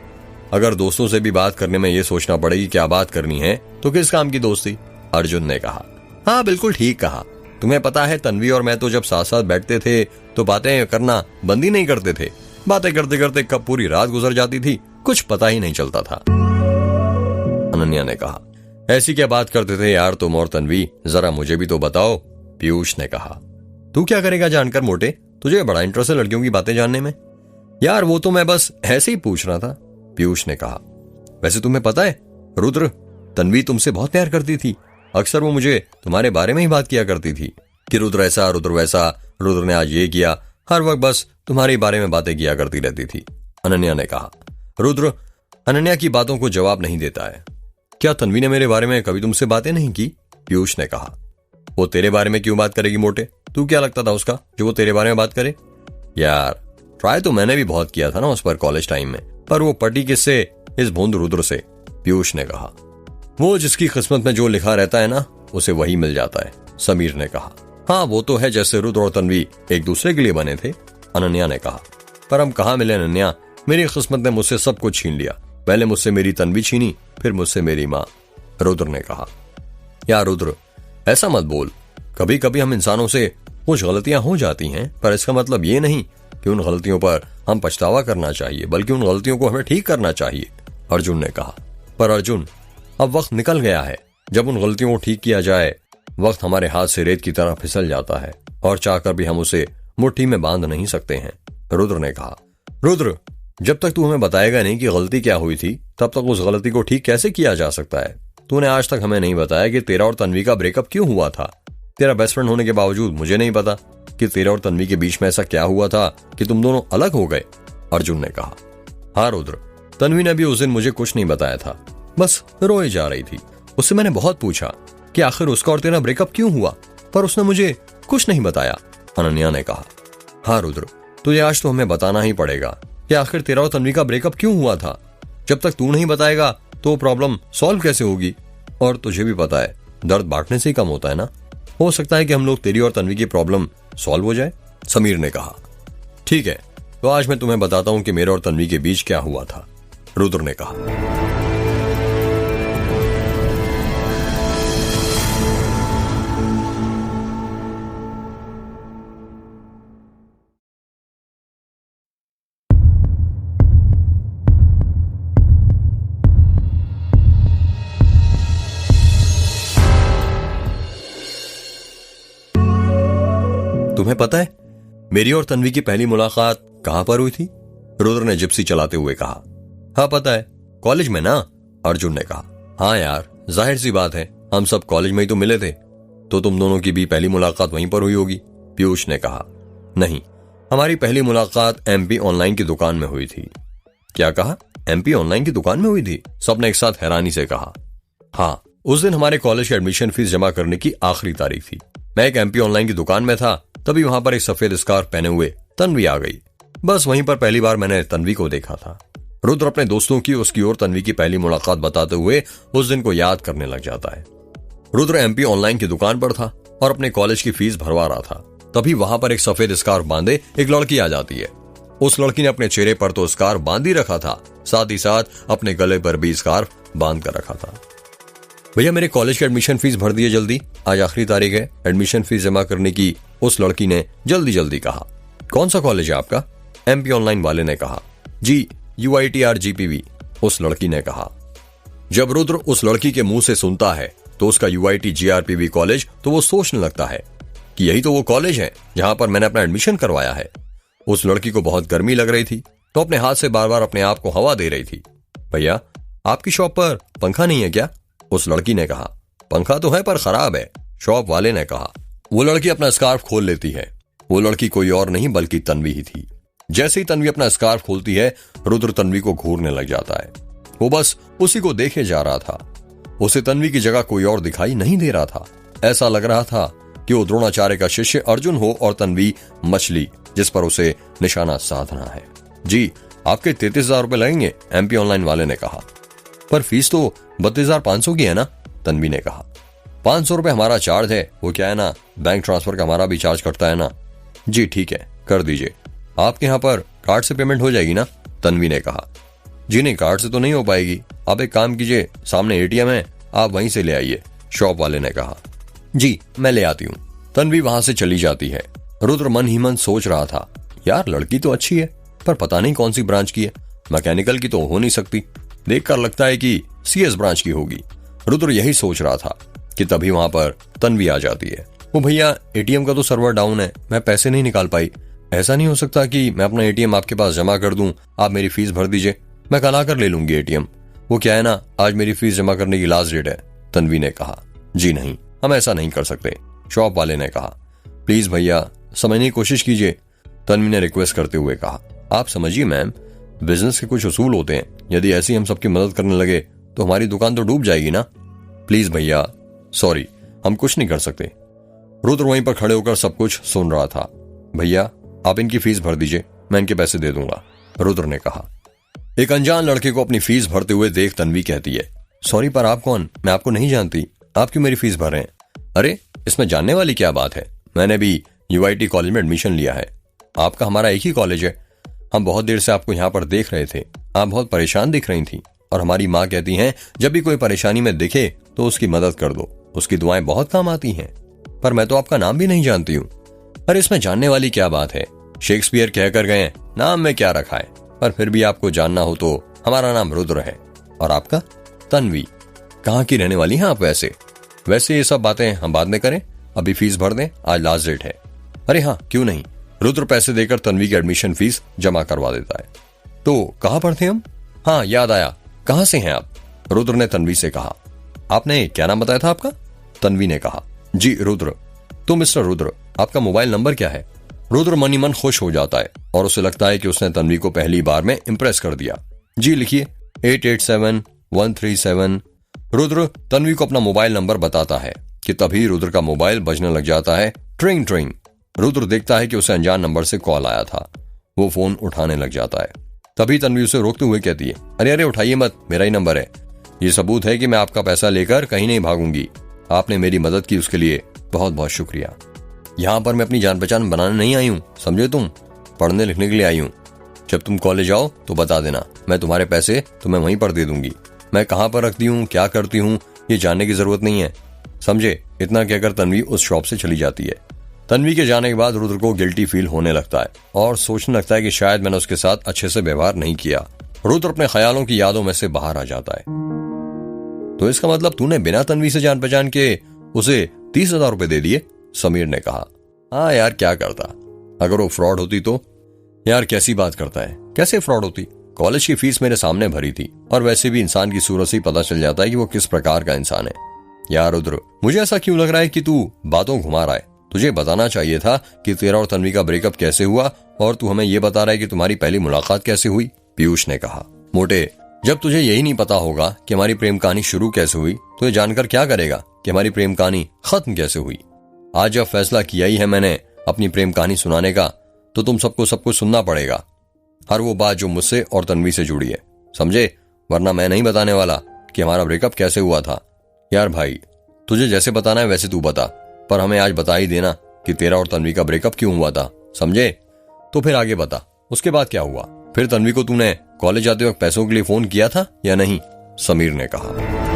[SPEAKER 1] अगर दोस्तों से भी बात करने में ये सोचना पड़ेगी क्या बात करनी है तो किस काम की दोस्ती, अर्जुन ने कहा। हाँ बिल्कुल ठीक कहा, तुम्हें पता है तन्वी और मैं तो जब साथ साथ बैठते थे तो बातें करना बंद ही नहीं करते थे। बातें करते करते कब पूरी रात गुजर जाती थी कुछ पता ही नहीं चलता था, अनन्या ने कहा। ऐसी क्या बात करते थे यार तुम और तन्वी, जरा मुझे भी तो बताओ, पीयूष ने कहा। तू क्या करेगा जानकर मोटे, तुझे बड़ा इंटरेस्ट है लड़कियों की बातें जानने में। यार वो तो मैं बस ऐसे ही पूछ रहा था, पीयूष ने कहा। वैसे तुम्हें पता है रुद्र, तन्वी तुमसे बहुत प्यार करती थी। अक्सर वो मुझे तुम्हारे बारे में ही बात किया करती थी कि रुद्र ऐसा, रुद्र वैसा, रुद्र ने आज ये किया। हर वक्त बस तुम्हारे बारे में बातें किया करती रहती थी, अनन्या ने कहा। रुद्र अनन्या की बातों को जवाब नहीं देता है। क्या तन्वी ने मेरे बारे में कभी तुमसे बातें नहीं की, पीयूष ने कहा। वो तेरे बारे में क्यों बात करेगी मोटे, तू क्या लगता था उसका जो वो तेरे बारे में बात करे? यार ट्राई तो मैंने भी बहुत किया था ना उस पर कॉलेज टाइम में, पर वो पटी किससे, इस भोंद रुद्र से, पीयूष ने कहा। वो जिसकी किस्मत में जो लिखा रहता है ना उसे वही मिल जाता है, समीर ने कहा। हाँ वो तो है, जैसे रुद्र और तन्वी एक दूसरे के लिए बने थे, अनन्या ने कहा। पर हम कहाँ मिले अनन्या, मेरी किस्मत ने मुझसे सब कुछ छीन लिया। पहले मुझसे मेरी तन्वी छीनी, फिर मुझसे मेरी माँ, रुद्र ने कहा। यार रुद्र ऐसा मत बोल, कभी कभी हम इंसानों से कुछ गलतियां हो जाती हैं, पर इसका मतलब ये नहीं कि उन गलतियों पर हम पछतावा करना चाहिए, बल्कि उन गलतियों को हमें ठीक करना चाहिए, अर्जुन ने कहा। पर अर्जुन अब वक्त निकल गया है, जब उन गलतियों को ठीक किया जाए। वक्त हमारे हाथ से रेत की तरह फिसल जाता है और चाहकर भी हम उसे मुट्ठी में बांध नहीं सकते हैं, रुद्र ने कहा। रुद्र जब तक तू हमें बताएगा नहीं कि गलती क्या हुई थी, तब तक उस गलती को ठीक कैसे किया जा सकता है? तूने आज तक हमें नहीं बताया कि तेरा और तन्वी का ब्रेकअप क्यों हुआ था। तेरा बेस्ट फ्रेंड होने के बावजूद मुझे नहीं पता कि तेरा और तन्वी के बीच में ऐसा क्या हुआ था कि तुम दोनों अलग हो गए, अर्जुन ने कहा। हाँ रुद्र, तन्वी ने भी उस दिन मुझे कुछ नहीं बताया था, बस रोए जा रही थी। उससे मैंने बहुत पूछा कि आखिर उसका और तेरा ब्रेकअप क्यों हुआ, पर उसने मुझे कुछ नहीं बताया, अनन्या ने कहा। हाँ रुद्र, तुझे आज तो हमें बताना ही पड़ेगा, कि आखिर तेरा और तन्वी का ब्रेकअप क्यों हुआ था। जब तक तू नहीं बताएगा तो प्रॉब्लम सॉल्व कैसे होगी। और तुझे भी पता है दर्द बांटने से ही कम होता है ना। हो सकता है कि हम लोग तेरी और तन्वी की प्रॉब्लम सॉल्व हो जाए। समीर ने कहा। ठीक है, तो आज मैं तुम्हें बताता हूं कि मेरे और तन्वी के बीच क्या हुआ था। रुद्र ने कहा। तुम्हें पता है मेरी और तन्वी की पहली मुलाकात कहां पर हुई थी? रुद्र ने जिप्सी चलाते हुए कहा। हाँ पता है, कॉलेज में ना। अर्जुन ने कहा। हाँ यार, जाहिर सी बात है, हम सब कॉलेज में ही तो मिले थे। तो तुम दोनों की भी पहली मुलाकात वहीं पर हुई होगी। पीयूष ने कहा। नहीं, हमारी पहली मुलाकात एमपी ऑनलाइन की दुकान में हुई थी। क्या कहा? एमपी ऑनलाइन की दुकान में हुई थी? सबने एक साथ हैरानी से कहा। हाँ, उस दिन हमारे कॉलेज की एडमिशन फीस जमा करने की आखिरी तारीख थी। मैं एक एमपी ऑनलाइन की दुकान में था, तभी वहां पर एक सफेद स्कार्फ पहने हुए तन्वी आ गई। बस वहीं पर पहली बार मैंने तन्वी को देखा था। रुद्र अपने दोस्तों की उसकी और तन्वी की पहली मुलाकात बताते हुए उस दिन को याद करने लग जाता है। रुद्र एमपी ऑनलाइन की दुकान पर था और अपने कॉलेज की फीस भरवा रहा था। तभी वहां पर एक सफेद स्कार्फ बांधे एक लड़की आ जाती है। उस लड़की ने अपने चेहरे पर तो स्कार्फ बांध ही रखा था, साथ ही साथ अपने गले पर भी स्कार्फ बांध कर रखा था। भैया मेरे कॉलेज की एडमिशन फीस भर दिए जल्दी, आज आखिरी तारीख है एडमिशन फीस जमा करने की, उस लड़की ने जल्दी जल्दी कहा। कौन सा कॉलेज है आपका? एमपी ऑनलाइन वाले ने कहा। जी UITRGPV, उस लड़की ने कहा। जब रुद्र उस लड़की के मुंह से सुनता है तो उसका UITGRPV कॉलेज, तो वो सोचने लगता है कि यही तो वो कॉलेज है जहां पर मैंने अपना एडमिशन करवाया है। उस लड़की को बहुत गर्मी लग रही थी तो अपने हाथ से बार बार अपने आप को हवा दे रही थी। भैया आपकी शॉप पर पंखा नहीं है क्या? उस लड़की ने कहा। पंखा तो है पर खराब है, शॉप वाले ने कहा। वो लड़की अपना स्कार्फ खोल लेती है। वो लड़की कोई और नहीं बल्कि तन्वी ही थी। जैसे ही तन्वी अपना स्कार्फ खोलती है, रुद्र तन्वी को घूरने लग जाता है। वो बस उसी को देखे जा रहा था। उसे तन्वी की जगह कोई और दिखाई नहीं दे रहा था। ऐसा लग रहा था कि वो द्रोणाचार्य का शिष्य अर्जुन हो और तन्वी मछली जिस पर उसे निशाना साधना है। जी आपके 33,000 रुपए लगेंगे, एमपी ऑनलाइन वाले ने कहा। पर फीस तो 32,500 की है ना? तन्वी ने कहा। 500 रुपए हमारा चार्ज है, वो क्या है ना, बैंक ट्रांसफर का हमारा भी चार्ज कटता है ना। जी ठीक है, कर दीजिए। आपके यहाँ पर कार्ड से पेमेंट हो जाएगी ना? तन्वी ने कहा। जी नहीं, कार्ड से तो नहीं हो पाएगी। आप एक काम कीजिए, सामने ATM है, आप वहीं से ले आइए, शॉप वाले ने कहा। जी मैं ले आती हूँ। तन्वी वहां से चली जाती है। रुद्र मन ही मन सोच रहा था, यार लड़की तो अच्छी है पर पता नहीं कौन सी ब्रांच की है, मैकेनिकल की तो हो नहीं सकती, देखकर लगता है कि CS ब्रांच की होगी। रुद्र यही सोच रहा था कि तभी वहां पर तन्वी आ जाती है। वो भैया ATM का तो सर्वर डाउन है, मैं पैसे नहीं निकाल पाई। ऐसा नहीं हो सकता कि मैं अपना ATM आपके पास जमा कर दूं, आप मेरी फीस भर दीजिए, मैं कल आकर ले लूंगी ATM। वो क्या है ना, आज मेरी फीस जमा करने की लास्ट डेट है, तन्वी ने कहा। जी नहीं, हम ऐसा नहीं कर सकते, शॉप वाले ने कहा। प्लीज भैया समझने की कोशिश कीजिए, तन्वी ने रिक्वेस्ट करते हुए कहा। आप समझिए मैम, बिजनेस के कुछ उसूल होते हैं, यदि ऐसी हम सबकी मदद करने लगे तो हमारी दुकान तो डूब जाएगी ना। प्लीज भैया, सॉरी, हम कुछ नहीं कर सकते। रुद्र वहीं पर खड़े होकर सब कुछ सुन रहा था। भैया आप इनकी फीस भर दीजिए, मैं इनके पैसे दे दूंगा, रुद्र ने कहा। एक अनजान लड़के को अपनी फीस भरते हुए देख तन्वी कहती है, सॉरी पर आप कौन? मैं आपको नहीं जानती, आप क्यों मेरी फीस भर रहे हैं? अरे इसमें जानने वाली क्या बात है, मैंने भी UIT कॉलेज में एडमिशन लिया है, आपका हमारा एक ही कॉलेज है। हम बहुत देर से आपको यहाँ पर देख रहे थे, आप बहुत परेशान दिख रही थी और हमारी माँ कहती हैं जब भी कोई परेशानी में दिखे तो उसकी मदद कर दो, उसकी दुआएं बहुत काम आती हैं। पर मैं तो आपका नाम भी नहीं जानती हूँ। अरे इसमें जानने वाली क्या बात है, शेक्सपियर कहकर गए नाम में क्या रखा है, पर फिर भी आपको जानना हो तो हमारा नाम रुद्र है। और आपका? तन्वी। कहाँ की रहने वाली हैं आप? वैसे ये सब बातें हम बाद में करें, अभी फीस भर दें, आज लास्ट डेट है। अरे हाँ क्यों नहीं। रुद्र पैसे देकर तन्वी की एडमिशन फीस जमा करवा देता है। तो कहाँ पर थे हम? हाँ याद आया, कहाँ से हैं आप? रुद्र ने तन्वी से कहा। आपने क्या नाम बताया था आपका? तन्वी ने कहा। जी रुद्र। तो मिस्टर रुद्र, आपका मोबाइल नंबर क्या है? रुद्र मन ही मन खुश हो जाता है और उसे लगता है कि उसने तन्वी को पहली बार में इंप्रेस कर दिया। जी लिखिए 887137। रुद्र तन्वी को अपना मोबाइल नंबर बताता है कि तभी रुद्र का मोबाइल बजने लग जाता है, ट्रिंग ट्रिंग। रुद्र देखता है कि उसे अनजान नंबर से कॉल आया था। वो फोन उठाने लग जाता है। तभी तन्वी उसे रोकते हुए कहती है, अरे अरे उठाइए मत, मेरा ही नंबर है। ये सबूत है कि मैं आपका पैसा लेकर कहीं नहीं भागूंगी। आपने मेरी मदद की, उसके लिए बहुत बहुत शुक्रिया। यहाँ पर मैं अपनी जान पहचान बनाने नहीं आई हूँ, समझे तुम, पढ़ने लिखने के लिए आई हूँ। जब तुम कॉलेज आओ तो बता देना, मैं तुम्हारे पैसे तुम्हें वहीं पर दे दूंगी। मैं कहाँ पर रखती हूँ, क्या करती हूँ, ये जानने की जरूरत नहीं है, समझे। इतना कहकर तन्वी उस शॉप से चली जाती है। तन्वी के जाने के बाद रुद्र को गिल्टी फील होने लगता है और सोचने लगता है कि शायद मैंने उसके साथ अच्छे से व्यवहार नहीं किया। रुद्र अपने ख्यालों की यादों में से बाहर आ जाता है। तो इसका मतलब तूने बिना तन्वी से जान पहचान के उसे 30,000 रुपए दे दिए, समीर ने कहा। हाँ यार, क्या करता, अगर वो फ्रॉड होती तो। यार कैसी बात करता है, कैसे फ्रॉड होती, कॉलेज की फीस मेरे सामने भरी थी, और वैसे भी इंसान की सूरत से ही पता चल जाता है कि वो किस प्रकार का इंसान है। यार रुद्र, मुझे ऐसा क्यों लग रहा है कि तू बातों घुमा रहा है। तुझे बताना चाहिए था कि तेरा और तन्वी का ब्रेकअप कैसे हुआ, और तू हमें ये बता रहा है कि तुम्हारी पहली मुलाकात कैसे हुई, पीयूष ने कहा। मोटे, जब तुझे यही नहीं पता होगा कि हमारी प्रेम कहानी शुरू कैसे हुई, तो ये जानकर क्या करेगा कि हमारी प्रेम कहानी खत्म कैसे हुई। आज जब फैसला किया ही है मैंने अपनी प्रेम कहानी सुनाने का, तो तुम सबको सब कुछ सुनना पड़ेगा, हर वो बात जो मुझसे और तन्वी से जुड़ी है, समझे, वरना मैं नहीं बताने वाला कि हमारा ब्रेकअप कैसे हुआ था। यार भाई, तुझे जैसे बताना है वैसे तू बता, पर हमें आज बता ही देना कि तेरा और तन्वी का ब्रेकअप क्यों हुआ था, समझे। तो फिर आगे बता, उसके बाद क्या हुआ, फिर तन्वी को तूने कॉलेज जाते वक्त पैसों के लिए फोन किया था या नहीं, समीर ने कहा।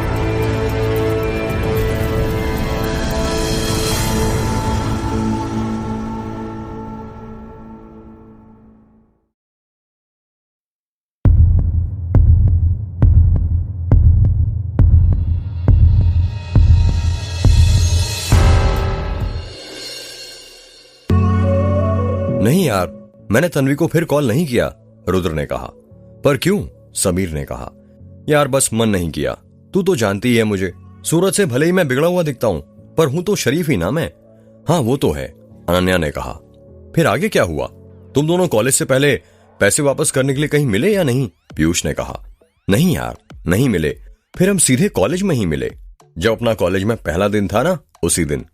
[SPEAKER 1] नहीं यार, मैंने तन्वी को फिर कॉल नहीं किया, रुद्र ने कहा। पर क्यों, समीर ने कहा। यार बस मन नहीं किया, तू तो जानती ही है मुझे, सूरत से भले ही मैं बिगड़ा हुआ दिखता हूं, पर हूं तो शरीफ ही ना मैं। हाँ वो तो है, अनन्या ने कहा। फिर आगे क्या हुआ, तुम दोनों कॉलेज से पहले पैसे वापस करने के लिए कहीं मिले या नहीं, पीयूष ने कहा। नहीं यार, नहीं मिले, फिर हम सीधे कॉलेज में ही मिले। जब अपना कॉलेज में पहला दिन था ना, उसी दिन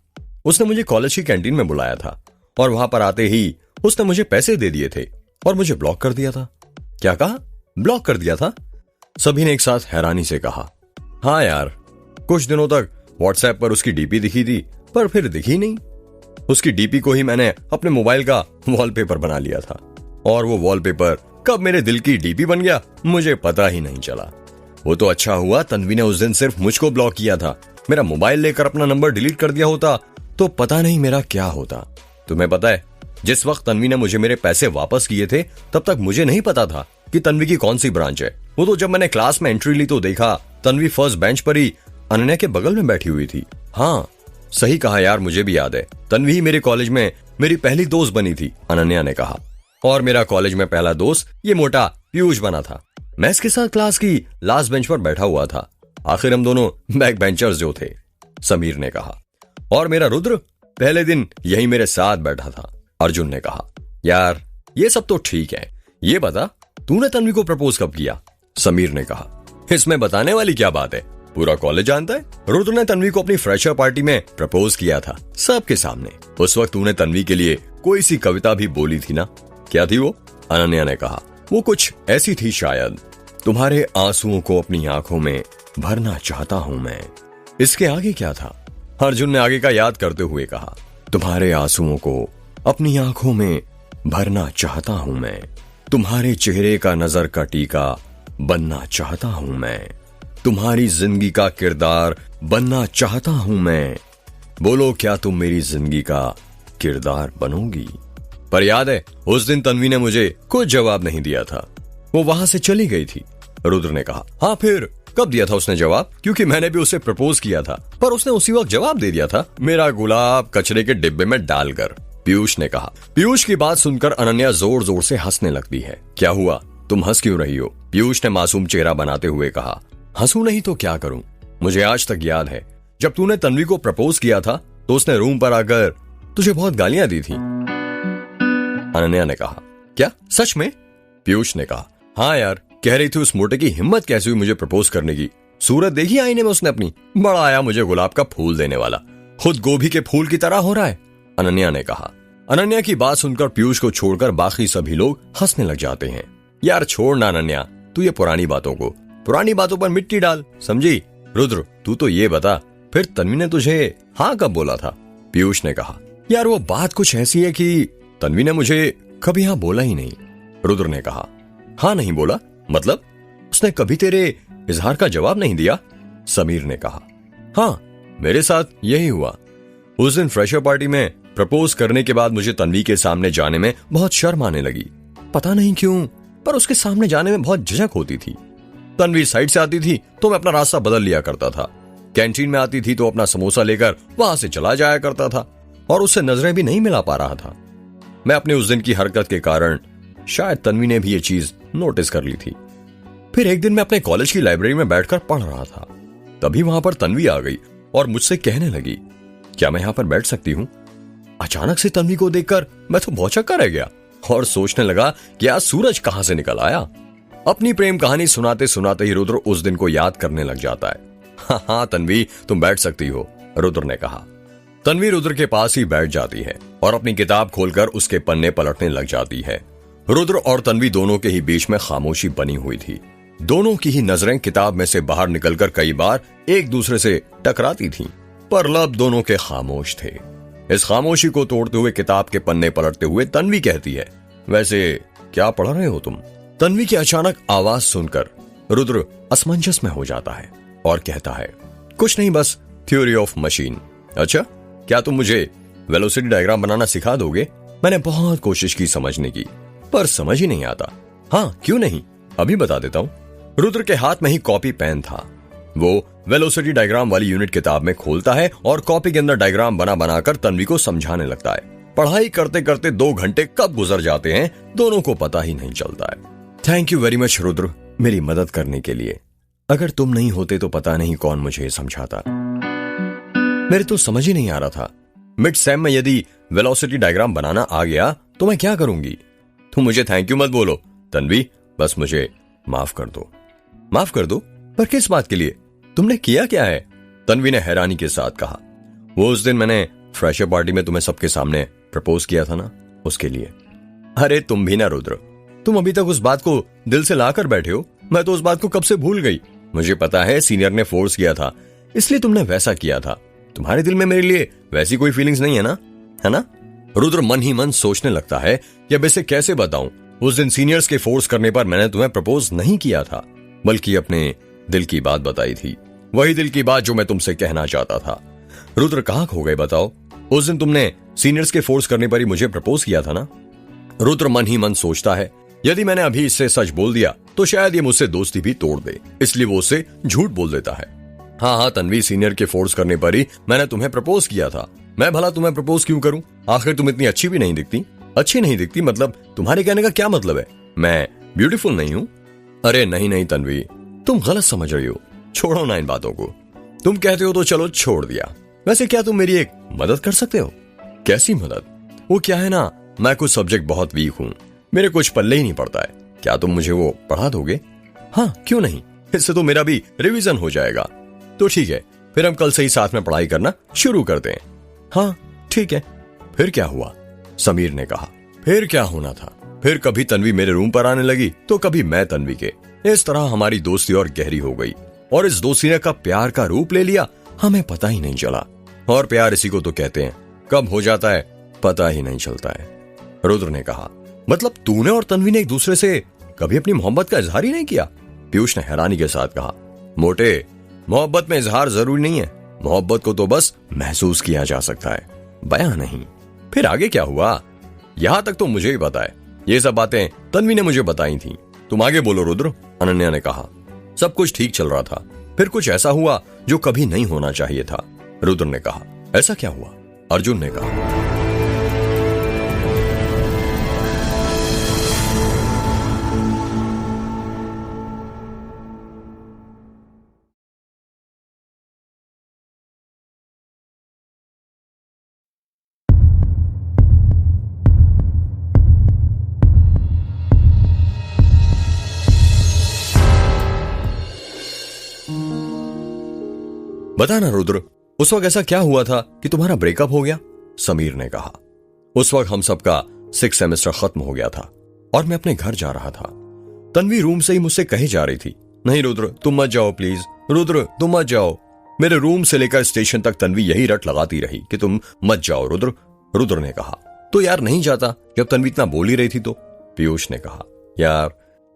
[SPEAKER 1] उसने मुझे कॉलेज की कैंटीन में बुलाया था, और वहां पर आते ही उसने मुझे पैसे दे दिए थे और मुझे ब्लॉक कर दिया था। क्या कहा, ब्लॉक कर दिया था, सभी ने एक साथ हैरानी से कहा। हाँ यार, कुछ दिनों तक व्हाट्सएप पर उसकी डीपी दिखी थी, पर फिर दिखी नहीं। उसकी डीपी को ही मैंने अपने मोबाइल का वॉलपेपर बना लिया था, और वो वॉलपेपर कब मेरे दिल की डीपी बन गया मुझे पता ही नहीं चला। वो तो अच्छा हुआ तन्वी ने उस दिन सिर्फ मुझको ब्लॉक किया था, मेरा मोबाइल लेकर अपना नंबर डिलीट कर दिया होता तो पता नहीं मेरा क्या होता। तुम्हें पता है, जिस वक्त तन्वी ने मुझे मेरे पैसे वापस किए थे, तब तक मुझे नहीं पता था कि तन्वी की कौन सी ब्रांच है। वो तो जब मैंने क्लास में एंट्री ली तो देखा तन्वी फर्स्ट बेंच पर ही अनन्या के बगल में बैठी हुई थी। हाँ सही कहा यार, मुझे भी याद है, तन्वी ही मेरे कॉलेज में मेरी पहली दोस्त बनी थी, अनन्या ने कहा। और मेरा कॉलेज में पहला दोस्त ये मोटा पीयूष बना था। मैं इसके साथ क्लास की लास्ट बेंच पर बैठा हुआ था, आखिर हम दोनों बैक बेंचर्स जो थे, समीर ने कहा। और मेरा रुद्र पहले दिन यही मेरे साथ बैठा था, अर्जुन ने कहा। यार ये सब तो ठीक है, ये बता तूने तन्वी को प्रपोज कब किया, समीर ने कहा। इसमें बताने वाली क्या बात है, पूरा कॉलेज जानता है। रुद्र ने तन्वी को अपनी फ्रेशर पार्टी में प्रपोज किया था, सबके सामने। उस वक्त तूने तन्वी के लिए कोई सी कविता भी बोली थी ना, क्या थी वो, अनन्या ने कहा। वो कुछ ऐसी थी शायद, तुम्हारे आंसुओं को अपनी आंखों में भरना चाहता हूं मैं। इसके आगे क्या था, अर्जुन ने आगे का याद करते हुए कहा। तुम्हारे आंसुओं को अपनी आंखों में भरना चाहता हूं मैं, तुम्हारे चेहरे का नजर का टीका बनना चाहता हूं मैं, तुम्हारी जिंदगी का किरदार बनना चाहता हूं मैं। बोलो क्या तुम मेरी जिंदगी का किरदार बनोगी। पर याद है उस दिन तन्वी ने मुझे कुछ जवाब नहीं दिया था, वो वहां से चली गई थी, रुद्र ने कहा। हाँ फिर कब दिया था उसने जवाब, क्योंकि मैंने भी उसे प्रपोज किया था, पर उसने उसी वक्त जवाब दे दिया था, मेरा गुलाब कचरे के डिब्बे में डालकर, पीयूष ने कहा। पीयूष की बात सुनकर अनन्या जोर जोर से हंसने लगती है। क्या हुआ, तुम हंस क्यों रही हो, पीयूष ने मासूम चेहरा बनाते हुए कहा। हंसू नहीं तो क्या करूं, मुझे आज तक याद है जब तूने तन्वी को प्रपोज किया था तो उसने रूम पर आकर तुझे बहुत गालियां दी थी, अनन्या ने कहा। क्या सच में, पीयूष ने कहा। हाँ यार, कह रही थी उस मोटे की हिम्मत कैसे हुई मुझे प्रपोज करने की, सूरत देखी आईने में उसने अपनी, बड़ा आया मुझे गुलाब का फूल देने वाला, खुद गोभी के फूल की तरह हो रहा है, अनन्या ने कहा। अनन्या की बात सुनकर पीयूष को छोड़कर बाकी सभी लोग हंसने लग जाते हैं। यार छोड़ ना अनन्या, तू ये पुरानी बातों पर मिट्टी डाल, समझी? रुद्र तू तो ये बता, फिर तन्वी ने तुझे हाँ कब बोला था? पीयूष ने कहा, यार वो बात कुछ ऐसी है कि तन्वी ने मुझे कभी हाँ बोला ही नहीं। रुद्र ने कहा, हाँ नहीं बोला मतलब? उसने कभी तेरे इजहार का जवाब नहीं दिया? समीर ने कहा, हाँ मेरे साथ यही हुआ। उस दिन फ्रेशर पार्टी में प्रपोज करने के बाद मुझे तन्वी के सामने जाने में बहुत शर्म आने लगी। पता नहीं क्यों, पर उसके सामने जाने में बहुत झिझक होती थी। तन्वी साइड से आती थी तो मैं अपना रास्ता बदल लिया करता था। कैंटीन में आती थी तो अपना समोसा लेकर वहां से चला जाया करता था और उससे नजरें भी नहीं मिला पा रहा था। मैं अपने उस दिन की हरकत के कारण शायद तन्वी ने भी ये चीज नोटिस कर ली थी। फिर एक दिन मैं अपने कॉलेज की लाइब्रेरी में बैठकर पढ़ रहा था, तभी वहां पर तन्वी आ गई और मुझसे कहने लगी, क्या मैं यहां पर बैठ सकती हूं? अचानक से तन्वी को देखकर मैं तो भौचक्का रह गया और सोचने लगा कि आज सूरज कहां से निकल आया। अपनी प्रेम कहानी सुनाते सुनाते ही रुद्र उस दिन को याद करने लग जाता है। हाँ तन्वी तुम बैठ सकती हो, रुद्र ने कहा। तन्वी रुद्र के पास ही बैठ जाती है और अपनी किताब खोलकर उसके पन्ने पलटने लग जाती है। रुद्र और तन्वी दोनों के ही बीच में खामोशी बनी हुई थी। दोनों की ही नजरें किताब में से बाहर निकलकर कई बार एक दूसरे से टकराती थीं, पर लब दोनों के खामोश थे। इस खामोशी को तोड़ते हुए किताब के पन्ने पलटते हुए तन्वी कहती है, वैसे क्या पढ़ रहे हो तुम? तन्वी की अचानक आवाज सुनकर रुद्र असमंजस में हो जाता है और कहता है, कुछ नहीं, बस थ्योरी ऑफ मशीन। अच्छा, क्या तुम मुझे वेलोसिटी डायग्राम बनाना सिखा दोगे? मैंने बहुत कोशिश की समझने की, पर समझ ही नहीं आता। हाँ क्यों नहीं, अभी बता देता हूँ। रुद्र के हाथ में ही कॉपी पेन था। वो वेलोसिटी डायग्राम वाली यूनिट किताब में खोलता है और कॉपी के अंदर डायग्राम बना बनाकर तन्वी को समझाने लगता है। पढ़ाई करते करते 2 घंटे कब गुजर जाते हैं दोनों को पता ही नहीं चलता है। Thank you very much Rudra, मेरी मदद करने के लिए। अगर तुम नहीं होते तो पता नहीं कौन मुझे समझाता। मेरे तो समझ ही नहीं आ रहा था, मिड सेम में यदि वेलोसिटी डायग्राम बनाना आ गया तो मैं क्या करूंगी? तुम मुझे थैंक यू मत बोलो तन्वी, बस मुझे माफ कर दो। माफ कर दो? पर किस बात के लिए? तुमने किया क्या है? तन्वी ने हैरानी के साथ कहा, वो उस दिन मैंने फ्रेशर पार्टी में तुम्हें सबके सामने प्रपोज किया था ना, उसके लिए। अरे तुम भी ना रुद्र, तुम अभी तक उस बात को दिल से लाकर बैठे हो। मैं तो उस बात को कब से भूल गई। मुझे पता है सीनियर ने फोर्स किया था, इसलिए तुमने वैसा किया था। तुम्हारे दिल में मेरे लिए वैसी कोई फीलिंग्स नहीं है ना, है ना? रुद्र मन ही मन सोचने लगता है कि अब इसे कैसे बताऊं। उस दिन सीनियर्स के फोर्स करने पर मैंने तुम्हें प्रपोज नहीं किया था, बल्कि अपने दिल की बात बताई थी। वही दिल की बात जो मैं तुमसे कहना चाहता था। रुद्र कहाँ खो गए बताओ? उस दिन तुमने सीनियर्स के फोर्स करने पर ही मुझे प्रपोज किया था ना? रुद्र मन ही मन सोचता है, यदि मैंने अभी इससे सच बोल दिया तो शायद ये मुझसे दोस्ती भी तोड़ दे, इसलिए वो उससे झूठ बोल देता है। हाँ तन्वी, सीनियर के फोर्स करने पर ही मैंने तुम्हें प्रपोज किया था। मैं भला तुम्हें प्रपोज क्यों करूं? आखिर तुम इतनी अच्छी भी नहीं दिखती। अच्छी नहीं दिखती मतलब तुम्हारे कहने का क्या मतलब है? मैं ब्यूटीफुल नहीं हूं? अरे नहीं तन्वी, तुम गलत समझ रही हो। छोड़ो ना इन बातों को। तुम कहते हो तो चलो छोड़ दिया। वैसे क्या तुम मेरी एक मदद कर सकते हो? कैसी मदद? वो क्या है ना, मैं कुछ सब्जेक्ट बहुत वीक हूं, मेरे कुछ पल्ले ही नहीं पड़ता है। क्या तुम मुझे वो पढ़ा दोगे? हाँ क्यों नहीं, इससे तो मेरा भी रिवीजन हो जाएगा। तो ठीक है, फिर हम कल से ही साथ में पढ़ाई करना शुरू करते हैं। हाँ ठीक है। फिर क्या हुआ? समीर ने कहा। फिर क्या होना था? फिर कभी तन्वी मेरे रूम पर आने लगी तो कभी मैं तन्वी के। इस तरह हमारी दोस्ती और गहरी हो गई और इस दोस्ती ने कब प्यार का रूप ले लिया हमें पता ही नहीं चला। और प्यार इसी को तो कहते हैं, कब हो जाता है पता ही नहीं चलता है। रुद्र ने कहा, मतलब तूने और तन्वी ने एक दूसरे से कभी अपनी मोहब्बत का इजहार ही नहीं किया? पीयूष ने हैरानी के साथ कहा, मोटे, मोहब्बत में इजहार जरूरी नहीं है। मोहब्बत को तो बस महसूस किया जा सकता है, बयां नहीं। फिर आगे क्या हुआ? यहां तक तो मुझे ही पता है। ये सब बातें तन्वी ने मुझे बताई थी। तुम आगे बोलो रुद्र, अनन्या ने कहा। सब कुछ ठीक चल रहा था, फिर कुछ ऐसा हुआ जो कभी नहीं होना चाहिए था। रुद्र ने कहा, ऐसा क्या हुआ? अर्जुन ने कहा, बता ना रुद्र, उस वक्त ऐसा क्या हुआ था कि तुम्हारा ब्रेकअप हो गया? समीर ने कहा, उस वक्त हम सबका 6th सेमेस्टर खत्म हो गया था और मैं अपने घर जा रहा था। तन्वी रूम से ही मुझसे कही जा रही थी, नहीं रुद्र तुम मत जाओ प्लीज, रुद्र तुम मत जाओ। मेरे रूम से लेकर स्टेशन तक तन्वी यही रट लगाती रही कि तुम मत जाओ रुद्र। रुद्र ने कहा, तो यार नहीं जाता जब तन्वी इतना बोल ही रही थी तो। पीयूष ने कहा, यार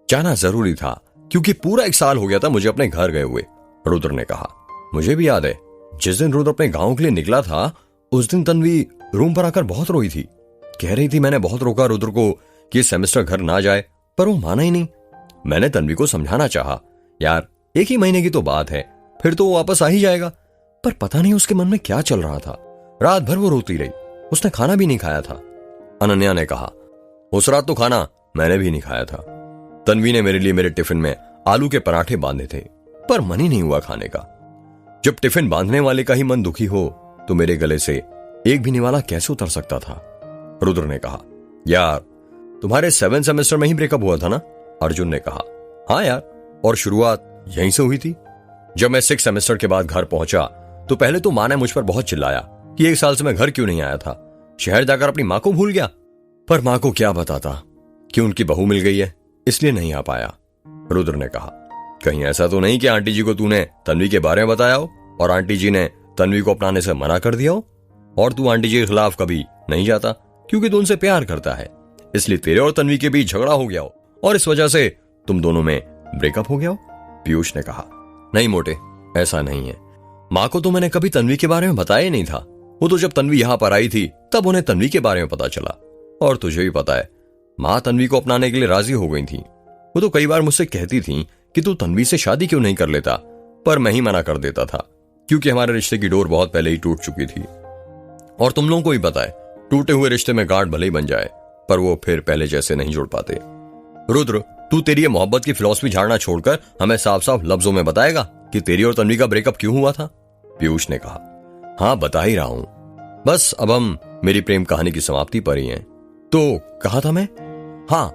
[SPEAKER 1] जाना जरूरी था क्योंकि पूरा 1 साल हो गया था मुझे अपने घर गए हुए। रुद्र ने कहा, मुझे भी याद है जिस दिन रुद्र अपने गांव के लिए निकला था उस दिन तन्वी रूम पर आकर बहुत रोई थी। कह रही थी मैंने बहुत रोका रुद्र को कि इस सेमेस्टर घर ना जाए, पर वो माना ही नहीं। मैंने तन्वी को समझाना चाहा, यार 1 ही महीने की तो बात है, फिर तो वो वापस आ ही जाएगा। पर पता नहीं उसके मन में क्या चल रहा था, रात भर वो रोती रही, उसने खाना भी नहीं खाया था। अनन्या ने कहा, उस रात तो खाना मैंने भी नहीं खाया था। तन्वी ने मेरे लिए मेरे टिफिन में आलू के पराठे बांधे थे, पर मन ही नहीं हुआ खाने का। जब टिफिन बांधने वाले का ही मन दुखी हो तो मेरे गले से एक भी निवाला कैसे उतर सकता था। रुद्र ने कहा, यार तुम्हारे 7th सेमेस्टर में ही ब्रेकअप हुआ था ना। अर्जुन ने कहा, हाँ यार, और शुरुआत यहीं से हुई थी। जब मैं 6th सेमेस्टर के बाद घर पहुंचा तो पहले तो माँ ने मुझ पर बहुत चिल्लाया कि 1 साल से मैं घर क्यों नहीं आया था, शहर जाकर अपनी माँ को भूल गया। पर माँ को क्या बताता कि उनकी बहू मिल गई है इसलिए नहीं आ पाया। रुद्र ने कहा, कहीं ऐसा तो नहीं कि आंटी जी को तूने तन्वी के बारे में बताया हो और आंटी जी ने तन्वी को अपनाने से मना कर दिया हो, और तू आंटी जी के खिलाफ कभी नहीं जाता क्योंकि तू उनसे प्यार करता है, इसलिए तेरे और तन्वी के बीच झगड़ा हो गया हो और इस वजह से तुम दोनों में ब्रेकअप हो गया हो। पीयूष ने कहा, नहीं मोटे, ऐसा नहीं है। माँ को तो मैंने कभी तन्वी के बारे में बताया ही नहीं था। वो तो जब तन्वी यहां पर आई थी तब उन्हें तन्वी के बारे में पता चला। और तुझे भी पता है माँ तन्वी को अपनाने के लिए राजी हो गई थी। वो तो कई बार मुझसे कहती थी कि तू तन्वी से शादी क्यों नहीं कर लेता, पर मैं ही मना कर देता था क्योंकि हमारे रिश्ते की डोर बहुत पहले ही टूट चुकी थी। और तुम लोगों को भी पता है टूटे हुए रिश्ते में गांठ भले ही बन जाए पर वो फिर पहले जैसे नहीं जुड़ पाते। रुद्र, तू तेरी ये मोहब्बत की फिलॉसफी झाड़ना छोड़कर हमें साफ साफ लफ्जों में बताएगा कि तेरी और तन्वी का ब्रेकअप क्यों हुआ था। पीयूष ने कहा, हाँ बता ही रहा हूं, बस अब हम मेरी प्रेम कहानी की समाप्ति पर ही हैं। तो कहा था मैं, हाँ,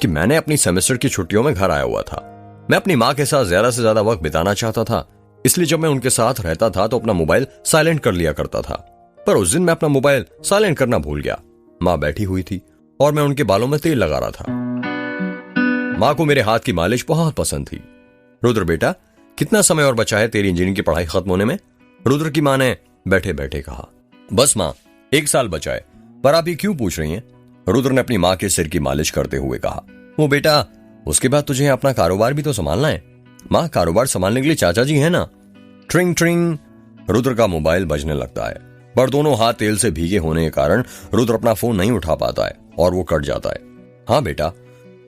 [SPEAKER 1] कि मैंने अपनी सेमेस्टर की छुट्टियों में घर आया हुआ था। मैं अपनी माँ के साथ ज्यादा से ज्यादा वक्त बिताना चाहता था, इसलिए जब मैं उनके साथ रहता था तो अपना मोबाइल साइलेंट कर लिया करता था। पर उस दिन मैं अपना मोबाइल साइलेंट करना भूल गया। माँ बैठी हुई थी और मैं उनके बालों में तेल लगा रहा था। माँ को मेरे हाथ की मालिश बहुत पसंद थी। रुद्र बेटा, कितना समय और बचा है तेरी इंजीनियरिंग की पढ़ाई खत्म होने में। रुद्र की माँ ने बैठे बैठे कहा, बस माँ 1 साल बचा है, पर आप ये क्यों पूछ रही हैं। रुद्र ने अपनी माँ के सिर की मालिश करते हुए कहा, वो बेटा उसके बाद तुझे अपना कारोबार भी तो संभालना है। माँ कारोबार संभालने के लिए चाचा जी है ना। ट्रिंग ट्रिंग रुद्र का मोबाइल बजने लगता है, पर दोनों हाथ तेल से भीगे होने के कारण रुद्र अपना फोन नहीं उठा पाता है और वो कट जाता है। हाँ बेटा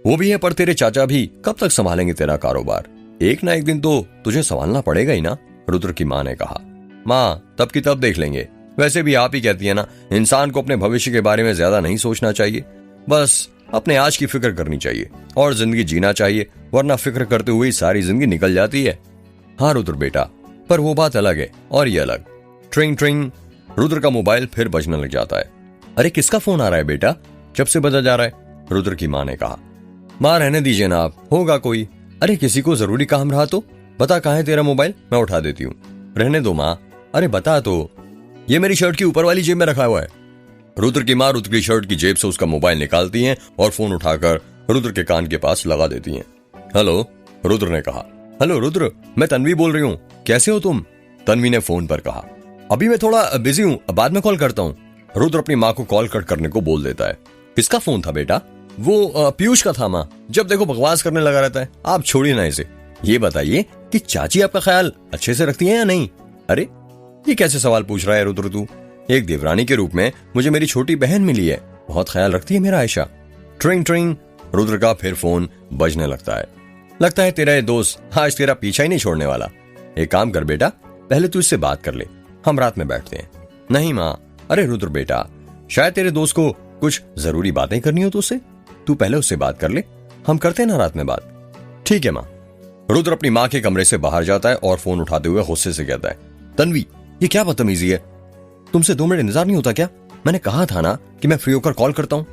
[SPEAKER 1] वो भी है, पर तेरे चाचा भी कब तक संभालेंगे तेरा कारोबार। एक ना एक दिन तो तुझे संभालना पड़ेगा ही ना। रुद्र की माँ ने कहा, माँ तब की तब देख लेंगे। वैसे भी आप ही कहती है ना, इंसान को अपने भविष्य के बारे में ज्यादा नहीं सोचना चाहिए, बस अपने आज की फिक्र करनी चाहिए और जिंदगी जीना चाहिए, वरना फिक्र करते हुए सारी जिंदगी निकल जाती है। हाँ रुद्र बेटा, पर वो बात अलग है और ये अलग। ट्रिंग ट्रिंग रुद्र का मोबाइल फिर बजने लग जाता है। अरे किसका फोन आ रहा है बेटा, जब से बजा जा रहा है। रुद्र की माँ ने कहा, माँ रहने दीजिए ना आप, होगा कोई। अरे किसी को जरूरी काम रहा तो बता, कहाँ है तेरा मोबाइल, मैं उठा देती हूँ। रहने दो माँ, अरे बता तो। ये मेरी शर्ट की ऊपर वाली जेब में रखा हुआ है। रुद्र की माँ रुद्र की शर्ट की जेब से उसका मोबाइल निकालती हैं और फोन उठाकर रुद्र के कान के पास लगा देती हैं। हेलो, रुद्र ने कहा। हेलो रुद्र, मैं तन्वी बोल रही हूँ, कैसे हो तुम। तन्वी ने फोन पर कहा, अभी मैं थोड़ा बिजी हूँ, बाद में कॉल करता हूँ। रुद्र अपनी माँ को कॉल कट करने को बोल देता है। किसका फोन था बेटा। वो पीयूष का था माँ, जब देखो बकवास करने लगा रहता है, आप छोड़िए ना इसे। ये बताइए कि चाची आपका ख्याल अच्छे से रखती है या नहीं। अरे ये कैसे सवाल पूछ रहा है रुद्र तू। एक देवरानी के रूप में मुझे मेरी छोटी बहन मिली है, बहुत ख्याल रखती है मेरा आयशा। ट्रिंग ट्रिंग रुद्र का फिर फोन बजने लगता है। लगता है तेरा ये दोस्त आज तेरा पीछा ही नहीं छोड़ने वाला। एक काम कर बेटा, पहले तू इससे बात कर ले, हम रात में बैठते हैं। नहीं माँ। अरे रुद्र बेटा, शायद तेरे दोस्त को कुछ जरूरी बातें करनी हो तो उससे तू पहले उससे बात कर ले, हम करते हैं ना रात में बात। ठीक है माँ। रुद्र अपनी माँ के कमरे से बाहर जाता है और फोन उठाते हुए गुस्से से कहता है, तन्वी ये क्या बदतमीजी है, तुमसे 2 मिनट इंतजार नहीं होता क्या। मैंने कहा था ना कि मैं फ्री होकर कॉल करता हूँ।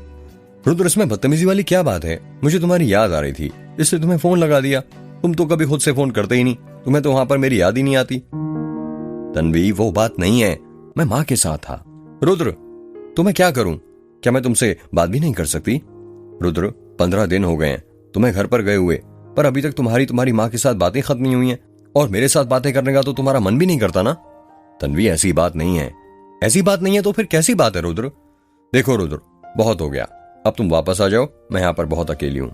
[SPEAKER 1] रुद्र इसमें बदतमीजी वाली क्या बात है, मुझे तुम्हारी याद आ रही थी इसलिए तुम्हें फोन लगा दिया। तुम तो कभी खुद से फोन करते ही नहीं, तुम्हें तो वहां पर मेरी याद ही नहीं आती। तन्वी वो बात नहीं है, मैं माँ के साथ था। रुद्र तो मैं क्या करूं, क्या मैं तुमसे बात भी नहीं कर सकती। रुद्र 15 दिन हो गए हैं, तुम्हें घर पर गए हुए, पर अभी तक तुम्हारी माँ के साथ बातें खत्म नहीं हुई हैं, और मेरे साथ बातें करने का तो तुम्हारा मन भी नहीं करता ना। तन्वी, ऐसी बात नहीं है। ऐसी बात नहीं है तो फिर कैसी बात है रुद्र? देखो रुद्र, बहुत हो गया, अब तुम वापस आ जाओ, मैं यहाँ पर बहुत अकेली हूं।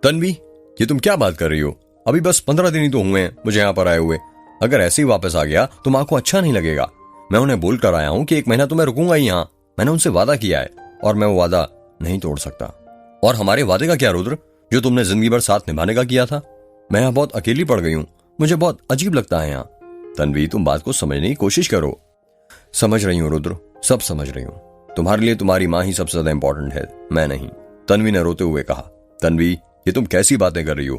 [SPEAKER 1] तन्वी, ये तुम क्या बात कर रही हो? अभी बस 15 दिन ही तो हुए हैं मुझे यहाँ पर आए हुए। अगर ऐसे ही वापस आ गया तो माँ को अच्छा नहीं लगेगा। मैं उन्हें बोल कर आया हूं कि 1 महीना तो मैं रुकूंगा ही यहाँ। मैंने उनसे वादा किया है और मैं वो वादा नहीं तोड़ सकता। और हमारे वादे का क्या रुद्र, जो तुमने जिंदगी भर साथ निभाने का किया था? मैं यहाँ बहुत अकेली पड़ गई हूँ, मुझे बहुत अजीब लगता है यहाँ। तन्वी, तुम बात को समझने की कोशिश करो। समझ रही हूँ रुद्र, सब समझ रही हूँ। तुम्हारे लिए तुम्हारी माँ ही सबसे ज्यादा इंपॉर्टेंट है, मैं नहीं। तन्वी ने रोते हुए कहा। तन्वी, ये तुम कैसी बातें कर रही हो?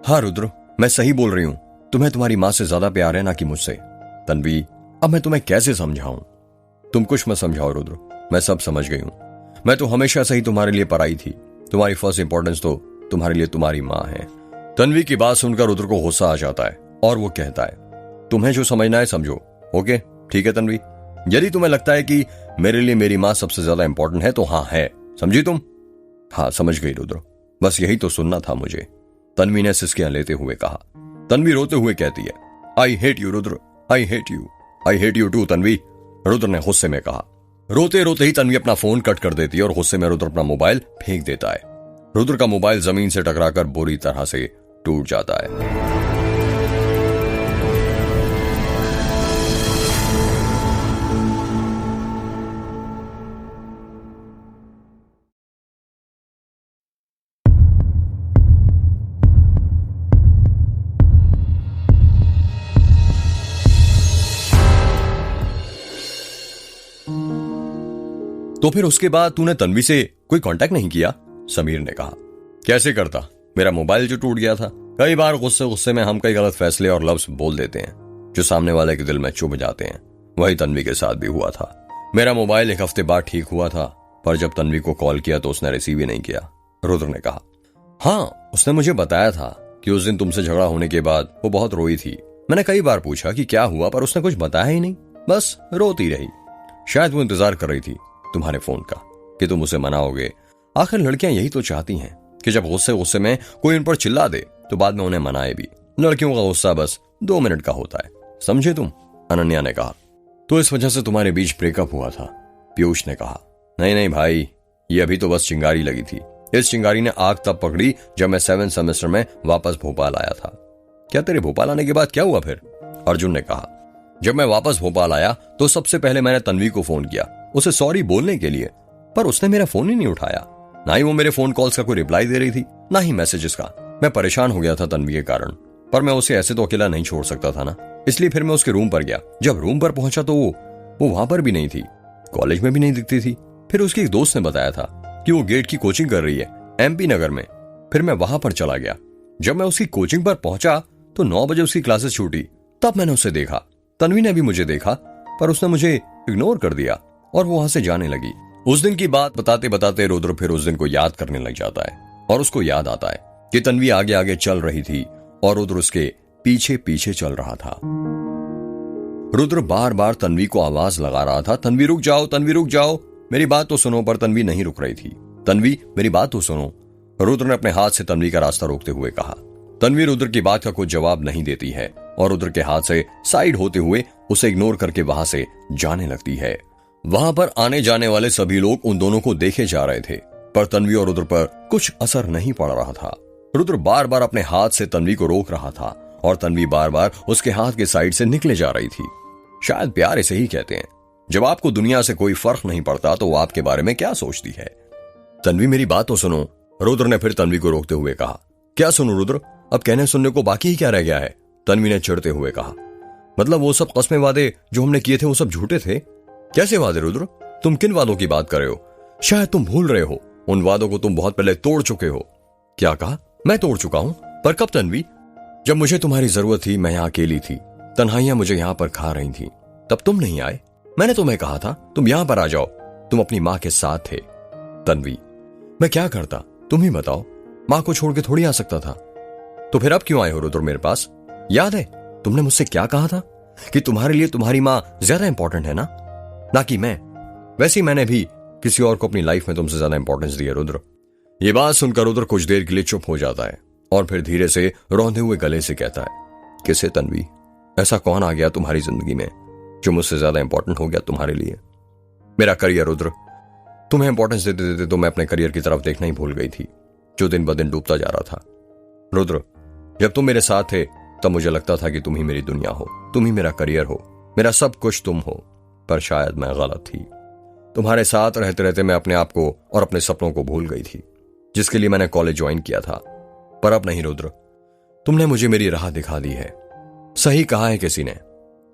[SPEAKER 1] हाँ रुद्र, मैं सही बोल रही हूँ। तुम्हें तुम्हारी माँ से ज्यादा प्यार है ना कि मुझसे। तन्वी, अब मैं तुम्हें कैसे समझाऊं? तुम कुछ मत समझाओ रुद्र, मैं सब समझ गई हूं। मैं तो हमेशा से ही तुम्हारे लिए पराई थी। तुम्हारी फर्स्ट इंपॉर्टेंस तो तुम्हारे लिए तुम्हारी माँ है। तन्वी की बात सुनकर रुद्र को गुस्सा आ जाता है और वो कहता है, तुम्हें जो समझना है समझो। ओके, ठीक है तन्वी, यदि तुम्हें लगता है कि मेरे लिए मेरी माँ सबसे ज्यादा इंपॉर्टेंट है तो हाँ है, समझी तुम? हाँ समझ गई रुद्र, बस यही तो सुनना था मुझे, तन्वी ने सिसकियां लेते हुए कहा। तन्वी रोते हुए कहती है, I hate you Rudra, I hate you, I hate you too Tanvi, Rudra ने गुस्से में कहा। रोते रोते ही तन्वी अपना फोन कट कर देती है और गुस्से में रुद्र अपना मोबाइल फेंक देता है। रुद्र का मोबाइल जमीन से टकराकर बुरी तरह से टूट जाता है। तो फिर उसके बाद तूने तन्वी से कोई कांटेक्ट नहीं किया? समीर ने कहा। कैसे करता, मेरा मोबाइल जो टूट गया था। कई बार गुस्से में हम कई गलत फैसले और लफ्ज बोल देते हैं जो सामने वाले के दिल में चुभ जाते हैं। वही तन्वी के साथ भी हुआ था। मेरा मोबाइल 1 हफ्ते बाद ठीक हुआ था, पर जब तन्वी को कॉल किया तो उसने रिसीव ही नहीं किया, रुद्र ने कहा। हाँ, उसने मुझे बताया था कि उस दिन तुमसे झगड़ा होने के बाद वो बहुत रोई थी। मैंने कई बार पूछा कि क्या हुआ, पर उसने कुछ बताया ही नहीं, बस रोती रही। शायद वो इंतजार कर रही थी तुम्हारे फोन का कि तुम उसे मनाओगे। आखिर लड़कियां यही तो चाहती हैं कि जब गुस्से में कोई उन पर चिल्ला दे तो बाद में उन्हें मनाए भी। लड़कियों का गुस्सा बस 2 मिनट का होता है, समझे तुम? अनन्या ने कहा। तो इस वजह से तुम्हारे बीच ब्रेकअप हुआ था, पीयूष ने कहा। नहीं भाई, ये अभी तो बस चिंगारी लगी थी। इस चिंगारी ने आग तब पकड़ी जब मैं 7th सेमेस्टर में वापस भोपाल आया था। क्या तेरे भोपाल आने के बाद क्या हुआ फिर? अर्जुन ने कहा। जब मैं वापस भोपाल आया तो सबसे पहले मैंने तन्वी को फोन किया उसे सॉरी बोलने के लिए, पर उसने मेरा फोन ही नहीं उठाया। ना ही वो मेरे फोन कॉल्स का कोई रिप्लाई दे रही थी, ना ही मैसेजेस का। मैं परेशान हो गया था तन्वी के कारण, पर मैं उसे ऐसे तो अकेला नहीं छोड़ सकता था ना, इसलिए फिर मैं उसके रूम पर गया। जब रूम पर पहुंचा तो वो वहां पर भी नहीं थी, कॉलेज में भी नहीं दिखती थी। फिर उसके एक दोस्त ने बताया था कि वो गेट की कोचिंग कर रही है MP नगर में। फिर मैं वहां पर चला गया। जब मैं उसकी कोचिंग पर पहुंचा तो 9 बजे उसकी क्लासेस छूटी, तब मैंने उसे देखा। तन्वी ने भी मुझे देखा, पर उसने मुझे इग्नोर कर दिया और वो वहां से जाने लगी। उस दिन की बात बताते बताते रुद्र फिर उस दिन को याद करने लग जाता है और उसको याद आता है कि तन्वी आगे आगे चल रही थी और रुद्र उसके पीछे पीछे चल रहा था। रुद्र बार बार तन्वी को आवाज लगा रहा था, तन्वी रुक जाओ, तन्वी रुक जाओ, मेरी बात तो सुनो। पर तन्वी नहीं रुक रही थी। तन्वी, मेरी बात तो सुनो, रुद्र ने अपने हाथ से तन्वी का रास्ता रोकते हुए कहा। तन्वी रुद्र की बात का कोई जवाब नहीं देती है और रुद्र के हाथ से साइड होते हुए उसे इग्नोर करके वहां से जाने लगती है। वहां पर आने जाने वाले सभी लोग उन दोनों को देखे जा रहे थे, पर तन्वी और रुद्र पर कुछ असर नहीं पड़ रहा था। रुद्र बार बार अपने हाथ से तन्वी को रोक रहा था और तन्वी बार बार उसके हाथ के साइड से निकले जा रही थी। शायद प्यार इसे ही कहते हैं। जब आपको दुनिया से कोई फर्क नहीं पड़ता तो वो आपके बारे में क्या सोचती है। तन्वी, मेरी बात तो सुनो, रुद्र ने फिर तन्वी को रोकते हुए कहा। क्या सुनो रुद्र, अब कहने सुनने को बाकी ही क्या रह गया है? तन्वी ने चिढ़ते हुए कहा। मतलब वो सब कस्में वादे जो हमने किए थे वो सब झूठे थे? कैसे वादे रुद्र? तुम किन वादों की बात कर रहे हो? शायद तुम भूल रहे हो, उन वादों को तुम बहुत पहले तोड़ चुके हो। क्या कहा? मैं तोड़ चुका हूं? पर कब तन्वी? जब मुझे तुम्हारी जरूरत थी, मैं यहाँ अकेली थी, तन्हाइयां मुझे यहाँ पर खा रही थी, तब तुम नहीं आए। मैंने तुम्हें कहा था तुम यहाँ पर आ जाओ, तुम अपनी माँ के साथ थे। तन्वी, मैं क्या करता तुम ही बताओ, माँ को छोड़ के थोड़ी आ सकता था। तो फिर अब क्यों आए हो रुद्र मेरे पास? याद है तुमने मुझसे क्या कहा था कि तुम्हारे लिए तुम्हारी माँ ज्यादा इंपॉर्टेंट है ना कि मैं। वैसे ही मैंने भी किसी और को अपनी लाइफ में तुमसे ज्यादा इंपॉर्टेंस दी है रुद्र। ये बात सुनकर रुद्र कुछ देर के लिए चुप हो जाता है और फिर धीरे से रोंदे हुए गले से कहता है, किसे तन्वी, ऐसा कौन आ गया तुम्हारी जिंदगी में जो मुझसे ज्यादा इंपॉर्टेंट हो गया तुम्हारे लिए? मेरा करियर रुद्र। तुम्हें इंपॉर्टेंस देते देते तो मैं अपने करियर की तरफ देखना ही भूल गई थी, जो दिन ब दिन डूबता जा रहा था। रुद्र, जब तुम मेरे साथ थे तब मुझे लगता था कि तुम ही मेरी दुनिया हो, तुम ही मेरा करियर हो, मेरा सब कुछ तुम हो। पर शायद मैं गलत थी। तुम्हारे साथ रहते रहते मैं अपने आप को और अपने सपनों को भूल गई थी, जिसके लिए मैंने कॉलेज ज्वाइन किया था। पर अब नहीं रुद्र, तुमने मुझे मेरी राह दिखा दी है। सही कहा है किसी ने,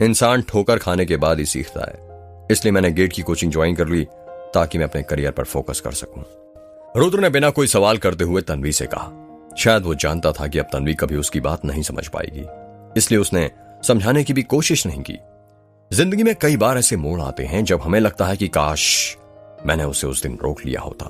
[SPEAKER 1] इंसान ठोकर खाने के बाद ही सीखता है। इसलिए मैंने गेट की कोचिंग ज्वाइन कर ली ताकि मैं अपने करियर पर फोकस कर सकूं। रुद्र ने बिना कोई सवाल करते हुए तन्वी से कहा। शायद वो जानता था कि अब तन्वी कभी उसकी बात नहीं समझ पाएगी, इसलिए उसने समझाने की भी कोशिश नहीं की। जिंदगी में कई बार ऐसे मोड़ आते हैं जब हमें लगता है कि काश मैंने उसे उस दिन रोक लिया होता,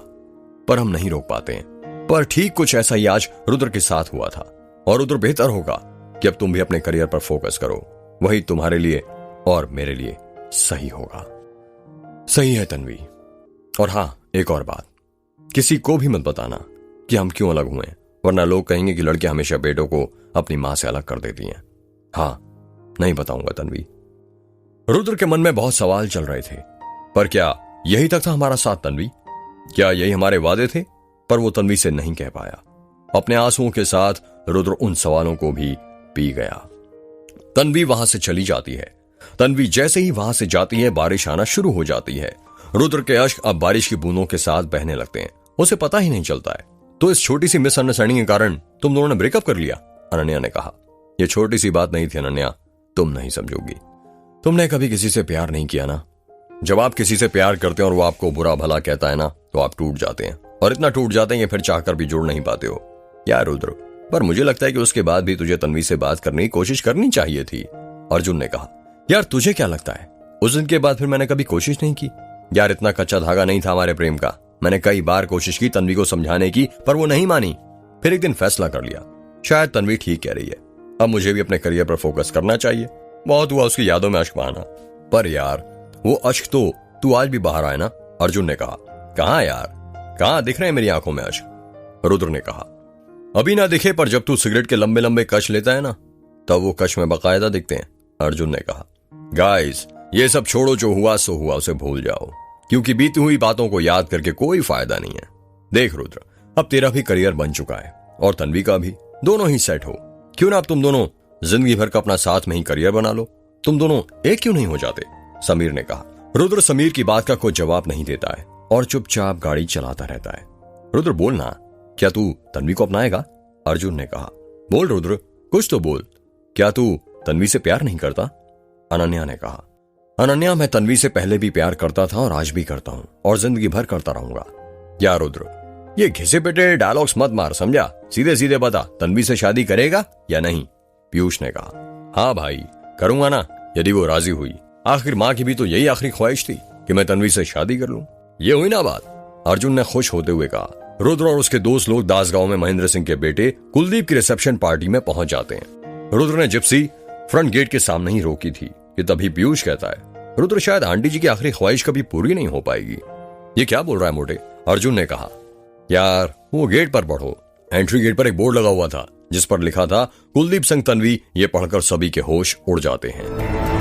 [SPEAKER 1] पर हम नहीं रोक पाते हैं। पर ठीक कुछ ऐसा ही आज रुद्र के साथ हुआ था। और रुद्र, बेहतर होगा कि अब तुम भी अपने करियर पर फोकस करो, वही तुम्हारे लिए और मेरे लिए सही होगा। सही है तन्वी। और हां, एक और बात, किसी को भी मत बताना कि हम क्यों अलग हुए, वरना लोग कहेंगे कि लड़कियां हमेशा बेटों को अपनी मां से अलग कर देती हैं। हां, नहीं बताऊंगा तन्वी। रुद्र के मन में बहुत सवाल चल रहे थे, पर क्या यही तक था हमारा साथ तन्वी? क्या यही हमारे वादे थे? पर वो तन्वी से नहीं कह पाया। अपने आंसुओं के साथ रुद्र उन सवालों को भी पी गया। तन्वी वहां से चली जाती है। तन्वी जैसे ही वहां से जाती है, बारिश आना शुरू हो जाती है। रुद्र के अश्क अब बारिश की बूंदों के साथ बहने लगते हैं। उसे पता ही नहीं चलता है। तो इस छोटी सी मिसअंडरस्टैंडिंग के कारण तुम दोनों ने ब्रेकअप कर लिया? अनन्या ने कहा। यह छोटी सी बात नहीं थी अनन्या, तुम नहीं समझोगी। तुमने कभी किसी से प्यार नहीं किया ना। जब आप किसी से प्यार करते हैं और वो आपको बुरा भला कहता है ना, तो आप टूट जाते हैं, और इतना टूट जाते हैं कि फिर चाहकर भी जोड़ नहीं पाते हो। यार रुद्र, पर मुझे लगता है कि उसके बाद भी तुझे तन्वी से बात करने की कोशिश करनी चाहिए थी। अर्जुन ने कहा। यार तुझे क्या लगता है, उस दिन के बाद फिर मैंने कभी कोशिश नहीं की? यार इतना कच्चा धागा नहीं था हमारे प्रेम का। मैंने कई बार कोशिश की तन्वी को समझाने की, पर वो नहीं मानी। फिर एक दिन फैसला कर लिया, शायद तन्वी ठीक कह रही है, अब मुझे भी अपने करियर पर फोकस करना चाहिए। बहुत हुआ उसकी यादों में अश्क बहाना, पर यार वो अश्क तो तू आज भी बाहर आए ना। अर्जुन ने कहा। कहां यार, कहां दिख रहे हैं मेरी आंखों में अश्क? रुद्र ने कहा। अभी ना दिखे, पर जब तू सिगरेट के लंबे लंबे कश लेता है ना, तब वो कश में बकायदा दिखते हैं। अर्जुन ने कहा। गाइस, ये सब छोड़ो, जो हुआ सो हुआ, उसे भूल जाओ, क्योंकि बीती हुई बातों को याद करके कोई फायदा नहीं है। देख रुद्र, अब तेरा भी करियर बन चुका है और तन्वी का भी, दोनों ही सेट हो। क्यों ना अब तुम दोनों जिंदगी भर का अपना साथ में ही करियर बना लो? तुम दोनों एक क्यों नहीं हो जाते? समीर ने कहा। रुद्र समीर की बात का कोई जवाब नहीं देता है और चुपचाप गाड़ी चलाता रहता है। रुद्र बोलना, क्या तू तन्वी को अपनाएगा? अर्जुन ने कहा। बोल रुद्र, कुछ तो बोल, क्या तू तन्वी से प्यार नहीं करता? अनन्या ने कहा। अनन्या, मैं तन्वी से पहले भी प्यार करता था और आज भी करता हूं और जिंदगी भर करता रहूंगा। यार रुद्र, ये घिसे पिटे डायलॉग्स मत मार, समझा? सीधे सीधे बता, तन्वी से शादी करेगा या नहीं? पीयूष ने कहा। हाँ भाई, करूंगा ना, यदि वो राजी हुई। आखिर मां की भी तो यही आखिरी ख्वाहिश थी कि मैं तन्वी से शादी कर लूं। ये हुई ना बात? अर्जुन ने खुश होते हुए कहा। रुद्र और उसके दोस्त लोग दासगांव में महेंद्र सिंह के बेटे कुलदीप की रिसेप्शन पार्टी में पहुंच जाते हैं। रुद्र ने जिप्सी फ्रंट गेट के सामने ही रोकी थी कि तभी पीयूष कहता है, रुद्र शायद आंटी जी की आखिरी ख्वाहिश कभी पूरी नहीं हो पाएगी। ये क्या बोल रहा है मोटे? अर्जुन ने कहा। यार वो गेट पर पढ़ो, एंट्री गेट पर एक बोर्ड लगा हुआ था जिस पर लिखा था कुलदीप सिंह तन्वी। ये पढ़कर सभी के होश उड़ जाते हैं।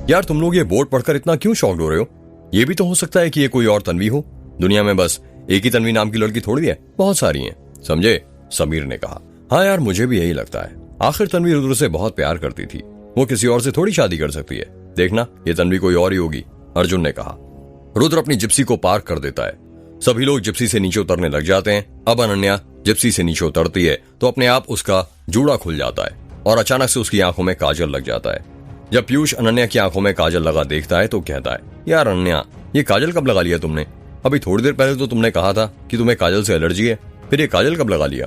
[SPEAKER 1] यार तुम लोग ये बोर्ड पढ़कर इतना क्यों शॉक्ड हो रहे हो? ये भी तो हो सकता है कि ये कोई और तन्वी हो। दुनिया में बस एक ही तन्वी नाम की लड़की थोड़ी है, बहुत सारी हैं, समझे? समीर ने कहा। हाँ यार, मुझे भी यही लगता है। आखिर तन्वी रुद्र से बहुत प्यार करती थी, वो किसी और से थोड़ी शादी कर सकती है। देखना, ये तन्वी कोई और ही होगी, अर्जुन ने कहा। रुद्र अपनी जिप्सी को पार्क कर देता है। सभी लोग जिप्सी से नीचे उतरने लग जाते हैं। अब अनन्या जिप्सी से नीचे उतरती है तो अपने आप उसका जूड़ा खुल जाता है और अचानक से उसकी आंखों में काजल लग जाता है। जब पीयूष अनन्या की आंखों में काजल लगा देखता है तो कहता है, यार अनन्या, ये काजल कब लगा लिया तुमने? अभी थोड़ी देर पहले तो तुमने कहा था कि तुम्हें काजल से एलर्जी है, फिर ये काजल कब लगा लिया?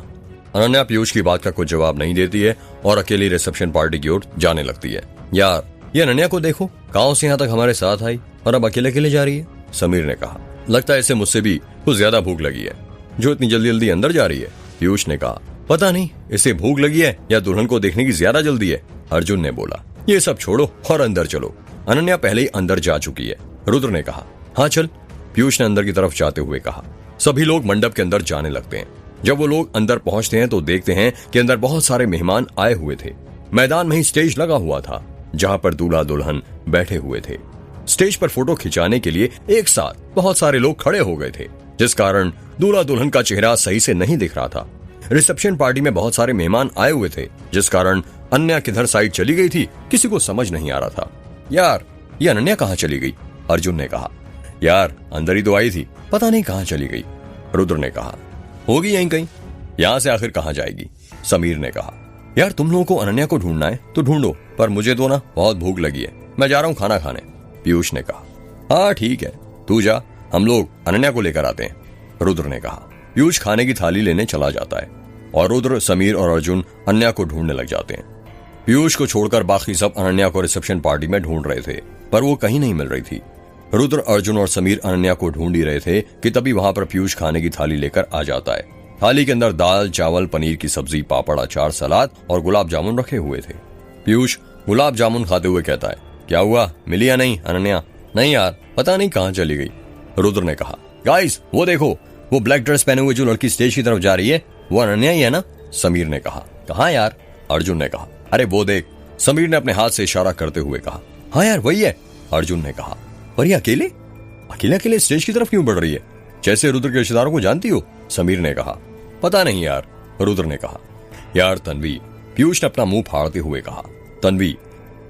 [SPEAKER 1] अनन्या पीयूष की बात का कुछ जवाब नहीं देती है और अकेली रिसेप्शन पार्टी की ओर जाने लगती है। यार ये अनन्या को देखो, गांव से यहाँ तक हमारे साथ आई और अब अकेले अकेले जा रही है। समीर ने कहा, लगता है इसे मुझसे भी कुछ ज्यादा भूख लगी है जो इतनी जल्दी जल्दी अंदर जा रही है। पीयूष ने कहा, पता नहीं इसे भूख लगी है या दुल्हन को देखने की ज्यादा जल्दी है। अर्जुन ने बोला, ये सब छोड़ो और अंदर चलो, अनन्या पहले ही अंदर जा चुकी है। रुद्र ने कहा, हाँ चल। पीयूष ने अंदर की तरफ जाते हुए कहा। सभी लोग मंडप के अंदर जाने लगते हैं। जब वो लोग अंदर पहुंचते हैं तो देखते हैं कि अंदर बहुत सारे मेहमान आए हुए थे। मैदान में ही स्टेज लगा हुआ था जहां पर दूल्हा दुल्हन बैठे हुए थे। स्टेज पर फोटो खिंचाने के लिए एक साथ बहुत सारे लोग खड़े हो गए थे, जिस कारण दूल्हा दुल्हन का चेहरा सही से नहीं दिख रहा था। रिसेप्शन पार्टी में बहुत सारे मेहमान आए हुए थे, जिस कारण अनन्या किधर साइड चली गई थी किसी को समझ नहीं आ रहा था। यार, ये अनन्या कहाँ चली गई? अर्जुन ने कहा। यार, अंदर ही तो आई थी, पता नहीं कहाँ चली गई। रुद्र ने कहा, होगी यहीं कहीं, यहाँ से आखिर कहाँ जाएगी? समीर ने कहा, यार तुम लोगों को अनन्या को ढूंढना है तो ढूंढो, पर मुझे तो ना बहुत भूख लगी है, मैं जा रहा हूँ खाना खाने। पीयूष ने कहा, हाँ ठीक है, तू जा, हम लोग अनन्या को लेकर आते हैं। रुद्र ने कहा। पीयूष खाने की थाली लेने चला जाता है और रुद्र, समीर और अर्जुन अनन्या को ढूंढने लग जाते हैं। पीयूष को छोड़कर बाकी सब अनन्या को रिसेप्शन पार्टी में ढूंढ रहे थे, पर वो कहीं नहीं मिल रही थी। रुद्र, अर्जुन और समीर अनन्या को ढूंढ ही रहे थे कि तभी वहां पर पीयूष खाने की थाली लेकर आ जाता है। थाली के अंदर दाल, चावल, पनीर की सब्जी, पापड़, अचार, सलाद और गुलाब जामुन रखे हुए थे। पीयूष गुलाब जामुन खाते हुए कहता है, क्या हुआ, मिली या नहीं अनन्या? नहीं यार, पता नहीं कहाँ चली गई। रुद्र ने कहा, गाइस वो देखो, वो ब्लैक ड्रेस पहने हुए जो लड़की स्टेज की तरफ जा रही है वो अनन्या ही है ना? समीर ने कहा। कहाँ यार? अर्जुन ने कहा, अरे वो देख। समीर ने अपने हाथ से इशारा करते हुए कहा, हाँ यार वही है। अर्जुन ने कहा, पर ये अकेले अकेले स्टेज की तरफ क्यों बढ़ रही है, जैसे रुद्र के रिश्तेदारों को जानती हो? समीर ने कहा, पता नहीं यार। रुद्र ने कहा, यार तन्वी। पीयूष ने अपना मुंह फाड़ते हुए कहा, तन्वी,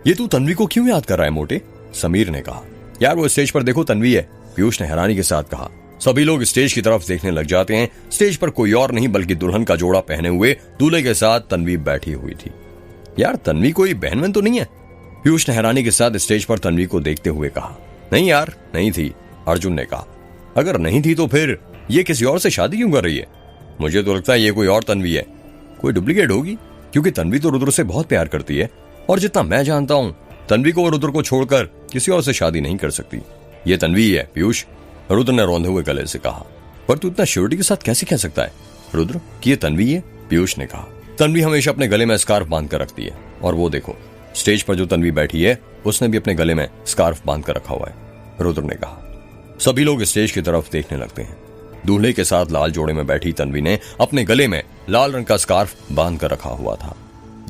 [SPEAKER 1] ये तू तन्वी को क्यों याद कर रहा है मोटे? समीर ने कहा, यार वो स्टेज पर देखो तन्वी है। पीयूष ने हैरानी के साथ कहा। सभी लोग स्टेज की तरफ देखने लग जाते हैं। स्टेज पर कोई और नहीं बल्कि दुल्हन का जोड़ा पहने हुए दूल्हे के साथ तन्वी बैठी हुई थी। यार तन्वी कोई बहन बहन तो नहीं है? पीयूष ने हैरानी के साथ स्टेज पर तन्वी को देखते हुए कहा। नहीं यार, नहीं थी। अर्जुन ने कहा, अगर नहीं थी तो फिर ये किसी और से शादी क्यों कर रही है? मुझे तो लगता है ये कोई और तन्वी है, कोई डुप्लीकेट होगी, क्योंकि तन्वी तो रुद्र से बहुत प्यार करती है और जितना मैं जानता हूँ तन्वी को रुद्र को छोड़कर किसी और से शादी नहीं कर सकती। ये तन्वी ही है पीयूष, रुद्र ने रोंदे हुए गले से कहा। पर तू इतना श्योरिटी के साथ कैसे कह सकता है रुद्र कि ये तन्वी है? पीयूष ने कहा, तन्वी हमेशा अपने गले में स्कार्फ बांध कर रखती है, और वो देखो स्टेज पर जो तन्वी बैठी है उसने भी अपने गले में स्कार्फ बांध कर रखा हुआ है। रुद्र ने कहा। सभी लोग स्टेज की तरफ देखने लगते हैं। दूल्हे के साथ लाल जोड़े में बैठी तन्वी ने अपने गले में लाल रंग का स्कार्फ बांध कर रखा हुआ था।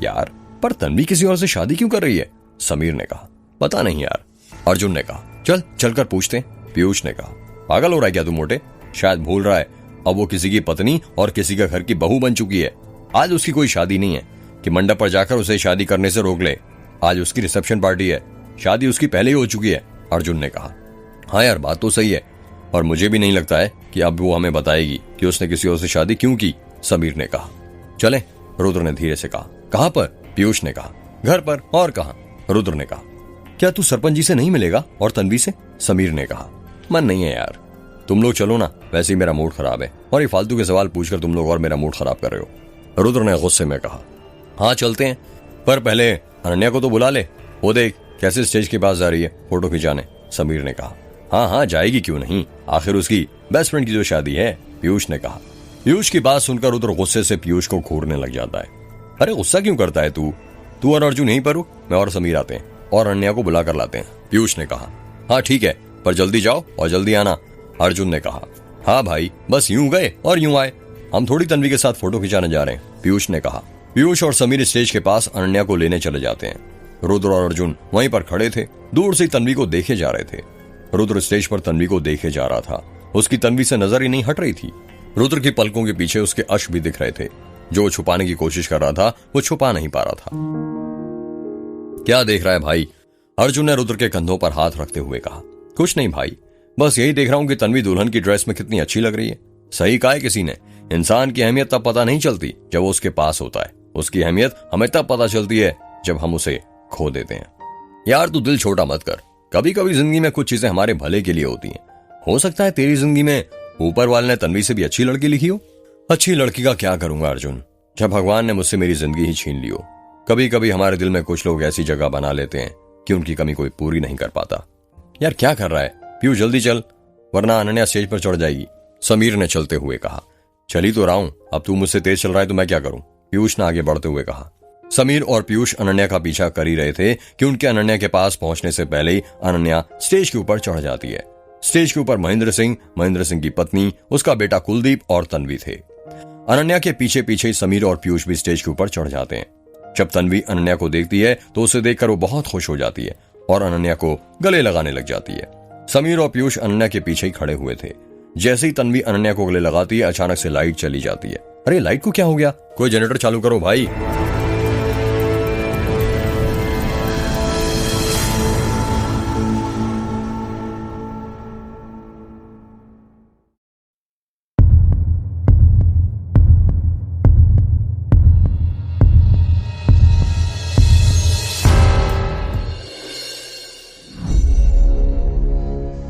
[SPEAKER 1] यार, पर तन्वी किसी और से शादी क्यों कर रही है? समीर ने कहा, पता नहीं यार। अर्जुन ने कहा, चलकर पूछते हैं। पीयूष ने कहा, पागल हो रहा है क्या तू मोटे? शायद भूल रहा है अब वो किसी की पत्नी और किसी का घर की बहू बन चुकी है। आज उसकी कोई शादी नहीं है कि मंडप पर जाकर उसे शादी करने से रोक ले। आज उसकी रिसेप्शन पार्टी है, शादी उसकी पहले ही हो चुकी है। अर्जुन ने कहा, हाँ यार बात तो सही है, और मुझे भी नहीं लगता है कि अब वो हमें बताएगी कि उसने किसी और से शादी क्यों की। समीर ने कहा, चले। रुद्र ने धीरे से कहा। कहां पर? पीयूष ने कहा, घर पर। और कहां? रुद्र ने कहा, क्या तू सरपंच जी से नहीं मिलेगा और तन्वी से? समीर ने कहा, मन नहीं है यार, तुम लोग चलो ना, वैसे ही मेरा मूड खराब है और ये फालतू के सवाल पूछकर तुम लोग और मेरा मूड खराब कर रहे हो। रुद्र ने गुस्से में कहा, हाँ चलते हैं, पर पहले अनन्या को तो बुला ले, वो देख कैसे स्टेज के पास जा रही है फोटो खिंचाने। समीर ने कहा, हाँ जाएगी क्यों नहीं, आखिर उसकी बेस्ट फ्रेंड की जो शादी है। पीयूष ने कहा। पीयूष की बात सुनकर रुद्र गुस्से से पीयूष को घूरने लग जाता है। अरे गुस्सा क्यों करता है तू और अर्जुन यहीं पर रुक, मैं और समीर आते हैं और अनन्या को बुला कर लाते हैं। पीयूष ने कहा, हाँ ठीक है, पर जल्दी जाओ और जल्दी आना। अर्जुन ने कहा, हाँ भाई, बस यूं गए और यूं आए, हम थोड़ी तन्वी के साथ फोटो खिंचाने जा रहे हैं। पीयूष ने कहा। पीयूष और समीर स्टेज के पास अनन्या को लेने चले जाते हैं। रुद्र और अर्जुन वहीं पर खड़े थे, दूर से तन्वी को देखे जा रहे थे। रुद्र स्टेज पर तन्वी को देखे जा रहा था, उसकी तन्वी से नजर ही नहीं हट रही थी। रुद्र की पलकों के पीछे उसके अश्क भी दिख रहे थे, जो छुपाने की कोशिश कर रहा था वो छुपा नहीं पा रहा था। क्या देख रहा है भाई? अर्जुन ने रुद्र के कंधों पर हाथ रखते हुए कहा। कुछ नहीं भाई, बस यही देख रहा हूं कि तन्वी दुल्हन की ड्रेस में कितनी अच्छी लग रही है। सही कहा है किसी ने, इंसान की अहमियत तब पता नहीं चलती जब वो उसके पास होता है, उसकी अहमियत हमें तब पता चलती है जब हम उसे खो देते हैं। यार तू दिल छोटा मत कर, कभी कभी जिंदगी में कुछ चीजें हमारे भले के लिए होती हैं। हो सकता है तेरी जिंदगी में ऊपर वाले ने तन्वी से भी अच्छी लड़की लिखी हो। अच्छी लड़की का क्या करूंगा अर्जुन, जब भगवान ने मुझसे मेरी जिंदगी ही छीन ली हो। कभी कभी हमारे दिल में कुछ लोग ऐसी जगह बना लेते हैं कि उनकी कमी कोई पूरी नहीं कर पाता। यार क्या कर रहा है पीयूष, जल्दी चल वरना अनन्या स्टेज पर चढ़ जाएगी, समीर ने चलते हुए कहा। चली तो रहा हूं, अब तू मुझसे तेज चल रहा है तो मैं क्या करूं, पीयूष ने आगे बढ़ते हुए कहा। समीर और पीयूष अनन्या का पीछा कर ही रहे थे कि उनके अनन्या के पास पहुंचने से पहले ही अनन्या स्टेज के ऊपर चढ़ जाती है। स्टेज के ऊपर महेंद्र सिंह की पत्नी, उसका बेटा कुलदीप और तन्वी थे। अनन्या के पीछे पीछे समीर और पीयूष भी स्टेज के ऊपर चढ़ जाते हैं। जब तन्वी अनन्या को देखती है तो उसे देखकर वो बहुत खुश हो जाती है और अनन्या को गले लगाने लग जाती है। समीर और पीयूष अनन्या के पीछे ही खड़े हुए थे। जैसे ही तन्वी अनन्या को गले लगाती है, अचानक से लाइट चली जाती है। अरे लाइट को क्या हो गया, कोई जनरेटर चालू करो भाई।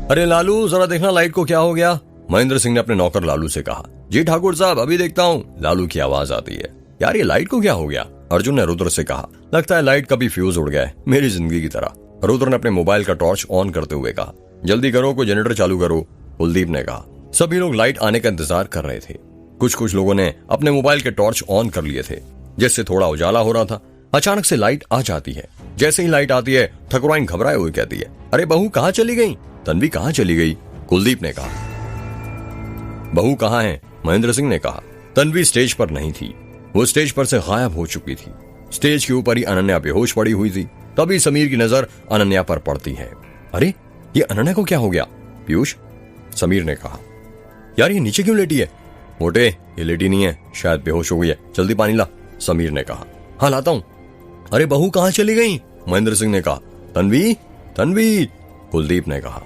[SPEAKER 1] अरे लालू जरा देखना लाइट को क्या हो गया, महेंद्र सिंह ने अपने नौकर लालू से कहा। जी ठाकुर साहब अभी देखता हूँ, लालू की आवाज आती है। यार ये लाइट को क्या हो गया, अर्जुन ने रुद्र से कहा। लगता है लाइट का भी फ्यूज उड़ गया है, मेरी जिंदगी की तरह, रुद्र ने अपने मोबाइल का टॉर्च ऑन करते हुए कहा। जल्दी करो, कोई जनरेटर चालू करो, कुलदीप ने कहा। सभी लोग लाइट आने का इंतजार कर रहे थे। कुछ लोगों ने अपने मोबाइल के टॉर्च ऑन कर लिए थे, जिससे थोड़ा उजाला हो रहा था। अचानक से लाइट आ जाती है। जैसे ही लाइट आती है, ठकुराइन घबराए हुए कहती है, अरे बहू कहाँ चली गई, तन्वी कहाँ चली गई, कुलदीप ने कहा। बहू कहाँ है, महेंद्र सिंह ने कहा। तन्वी स्टेज पर नहीं थी, वो स्टेज पर से गायब हो चुकी थी। स्टेज के ऊपर ही अनन्या बेहोश पड़ी हुई थी। तभी समीर की नजर अनन्या पर पड़ती है। अरे ये अनन्या को क्या हो गया पीयूष, समीर ने कहा। यार ये नीचे क्यों लेटी है, मोटे ये लेटी नहीं है, शायद बेहोश हो गई है, जल्दी पानी ला, समीर ने कहा। हाँ लाता हूं। अरे बहू कहाँ चली गई, महेंद्र सिंह ने कहा। तन्वी तन्वी, कुलदीप ने कहा।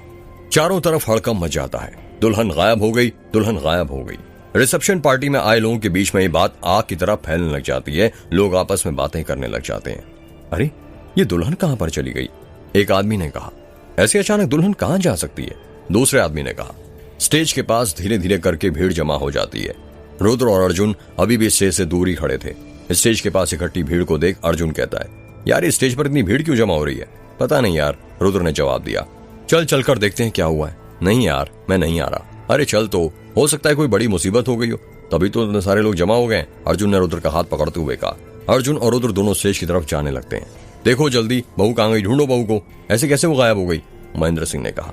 [SPEAKER 1] चारों तरफ हड़कंप मच जाता है। दुल्हन गायब हो गई, दुल्हन गायब हो गई। रिसेप्शन पार्टी में आए लोगों के बीच में ये बात आग की तरह फैलने लग जाती है। लोग आपस में बातें करने लग जाते हैं। अरे ये दुल्हन कहां पर चली गई, एक आदमी ने कहा। ऐसे अचानक दुल्हन कहां जा सकती है, दूसरे आदमी ने कहा। स्टेज के पास धीरे धीरे करके भीड़ जमा हो जाती है। रुद्र और अर्जुन अभी भी स्टेज से दूर ही खड़े थे। स्टेज के पास इकट्ठी भीड़ को देख अर्जुन कहता है, यार इस स्टेज पर इतनी भीड़ क्यों जमा हो रही है। पता नहीं यार, रुद्र ने जवाब दिया। चल कर देखते हैं क्या हुआ है। नहीं यार मैं नहीं आ रहा। अरे चल, तो हो सकता है कोई बड़ी मुसीबत हो गई हो, तभी तो सारे लोग जमा हो गए। अर्जुन ने रुद्र का हाथ पकड़ते हुए कहा। अर्जुन और रुद्र दोनों स्टेज की तरफ जाने लगते हैं। देखो जल्दी, बहू कहाँ गई, ढूंढो बहू को, ऐसे कैसे वो गायब हो गई, महेंद्र सिंह ने कहा।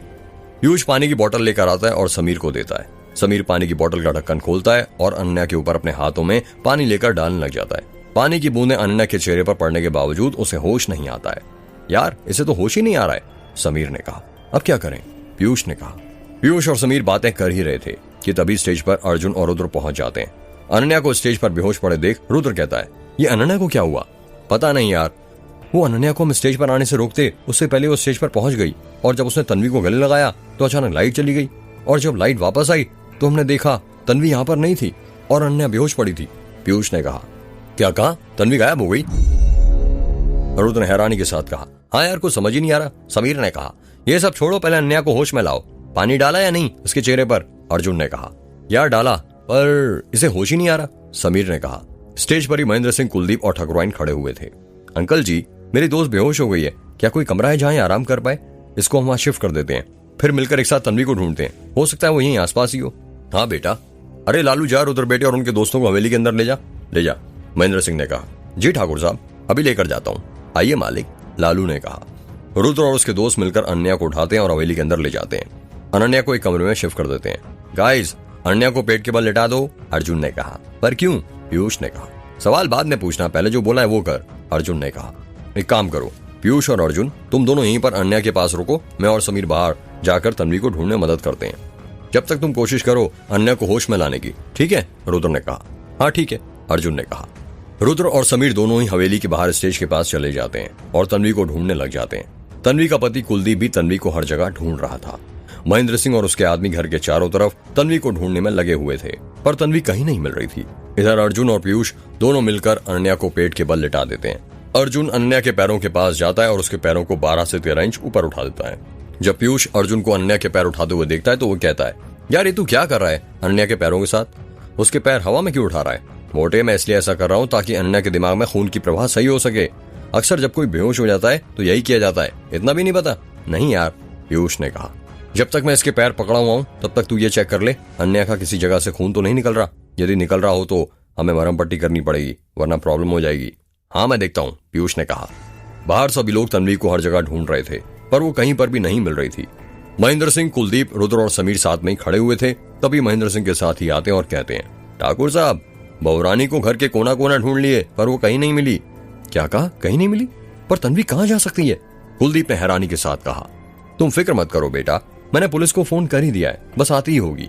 [SPEAKER 1] पीयूष पानी की बोतल लेकर आता है और समीर को देता है। समीर पानी की बोतल का ढक्कन खोलता है और अनन्या के ऊपर अपने हाथों में पानी लेकर डालने लग जाता है। पानी की बूंदें अनन्या के चेहरे पर पड़ने के बावजूद उसे होश नहीं आता है। यार इसे तो होश ही नहीं आ रहा है, समीर ने कहा। अब क्या करें, पीयूष ने कहा। पीयूष और समीर बातें कर ही रहे थे कि तभी स्टेज पर अर्जुन और रुद्र पहुंच जाते हैं। अनन्या को स्टेज पर बेहोश पड़े देख रुद्र कहता है, ये अनन्या को क्या हुआ। पता नहीं यार, वो अनन्या को हम स्टेज पर आने से रोकते, उससे पहले वो स्टेज पर पहुंच गई और जब उसने तन्वी को गले लगाया तो अचानक लाइट चली गई और जब लाइट वापस आई तो हमने देखा तन्वी यहाँ पर नहीं थी और अनन्या बेहोश पड़ी थी, पीयूष ने कहा। क्या कहा, तन्वी गायब हो गई, रुद्र ने हैरानी के साथ कहा। हाँ यार कुछ समझ ही नहीं आ रहा, समीर ने कहा। ये सब छोड़ो, पहले अनन्या को होश में लाओ। पानी डाला या नहीं उसके चेहरे पर, अर्जुन ने कहा। यार डाला, पर इसे होश ही नहीं आ रहा, समीर ने कहा। स्टेज पर ही महेंद्र सिंह, कुलदीप और ठकुराइन खड़े हुए थे। अंकल जी मेरी दोस्त बेहोश हो गई है, क्या कोई कमरा है जहां आराम कर पाए, इसको हम वहां शिफ्ट कर देते हैं, फिर मिलकर एक साथ तन्वी को ढूंढते हैं, हो सकता है वो यहीं आसपास ही हो। हाँ बेटा। अरे लालू जा, रुद्र बेटे और उनके दोस्तों को हवेली के अंदर ले जा, महेंद्र सिंह ने कहा। जी ठाकुर साहब अभी लेकर जाता हूँ। आइए मालिक, लालू ने कहा। रुद्र और उसके दोस्त मिलकर अनन्या को उठाते हैं और हवेली के अंदर ले जाते हैं। अनन्या को एक कमरे में शिफ्ट कर देते हैं। गाइस अनन्या को पेट के बल लेटा दो, अर्जुन ने कहा। पर क्यों, पीयूष ने कहा। सवाल बाद में पूछना, पहले जो बोला है वो कर, अर्जुन ने कहा। एक काम करो, पीयूष और अर्जुन तुम दोनों यहीं पर अनन्या के पास रुको, मैं और समीर बाहर जाकर तन्वी को ढूंढने मदद करते हैं। जब तक तुम कोशिश करो अनन्या को होश में लाने की, ठीक है, रुद्र ने कहा। हाँ ठीक है, अर्जुन ने कहा। रुद्र और समीर दोनों ही हवेली के बाहर स्टेज के पास चले जाते हैं और तन्वी को ढूंढने लग जाते हैं। तन्वी का पति कुलदीप भी तन्वी को हर जगह ढूंढ रहा था। महेंद्र सिंह और उसके आदमी घर के चारों तरफ तन्वी को ढूंढने में लगे हुए थे, पर तन्वी कहीं नहीं मिल रही थी। इधर अर्जुन और पीयूष दोनों मिलकर अनन्या को पेट के बल लिटा देते हैं। अर्जुन अनन्या के पैरों के पास जाता है और उसके पैरों को 12 से 13 इंच ऊपर उठा देता है। जब पीयूष अर्जुन को अनन्या के पैर उठाते हुए देखता है तो वो कहता है, यार ये तू क्या कर रहा है अनन्या के पैरों के साथ, उसके पैर हवा में क्यों उठा रहा है। मोटे, मैं इसलिए ऐसा कर रहा हूँ ताकि अनन्या के दिमाग में खून की प्रवाह सही हो सके। अक्सर जब कोई बेहोश हो जाता है तो यही किया जाता है, इतना भी नहीं पता? नहीं यार, पीयूष ने कहा। जब तक मैं इसके पैर पकड़ा हुआ हूं तब तक तू ये चेक कर ले, अनन्या का किसी जगह से खून तो नहीं निकल रहा। यदि निकल रहा हो तो हमें मरहम पट्टी करनी पड़ेगी, वरना प्रॉब्लम हो जाएगी। हाँ मैं देखता हूं, पीयूष ने कहा। बाहर सभी लोग तन्वी को हर जगह ढूंढ रहे थे, पर वो कहीं पर भी नहीं मिल रही थी। महेंद्र सिंह, कुलदीप, रुद्र और समीर साथ में ही खड़े हुए थे। तभी महेंद्र सिंह के साथ ही आते और कहते हैं, ठाकुर साहब, बहुरानी को घर के कोना कोना ढूंढ लिए पर वो कहीं नहीं मिली। क्या कहा? कहीं नहीं मिली? पर तन्वी कहां जा सकती है? कुलदीप ने हैरानी के साथ कहा। तुम फिक्र मत करो बेटा, मैंने पुलिस को फोन कर ही दिया है, बस आती ही होगी।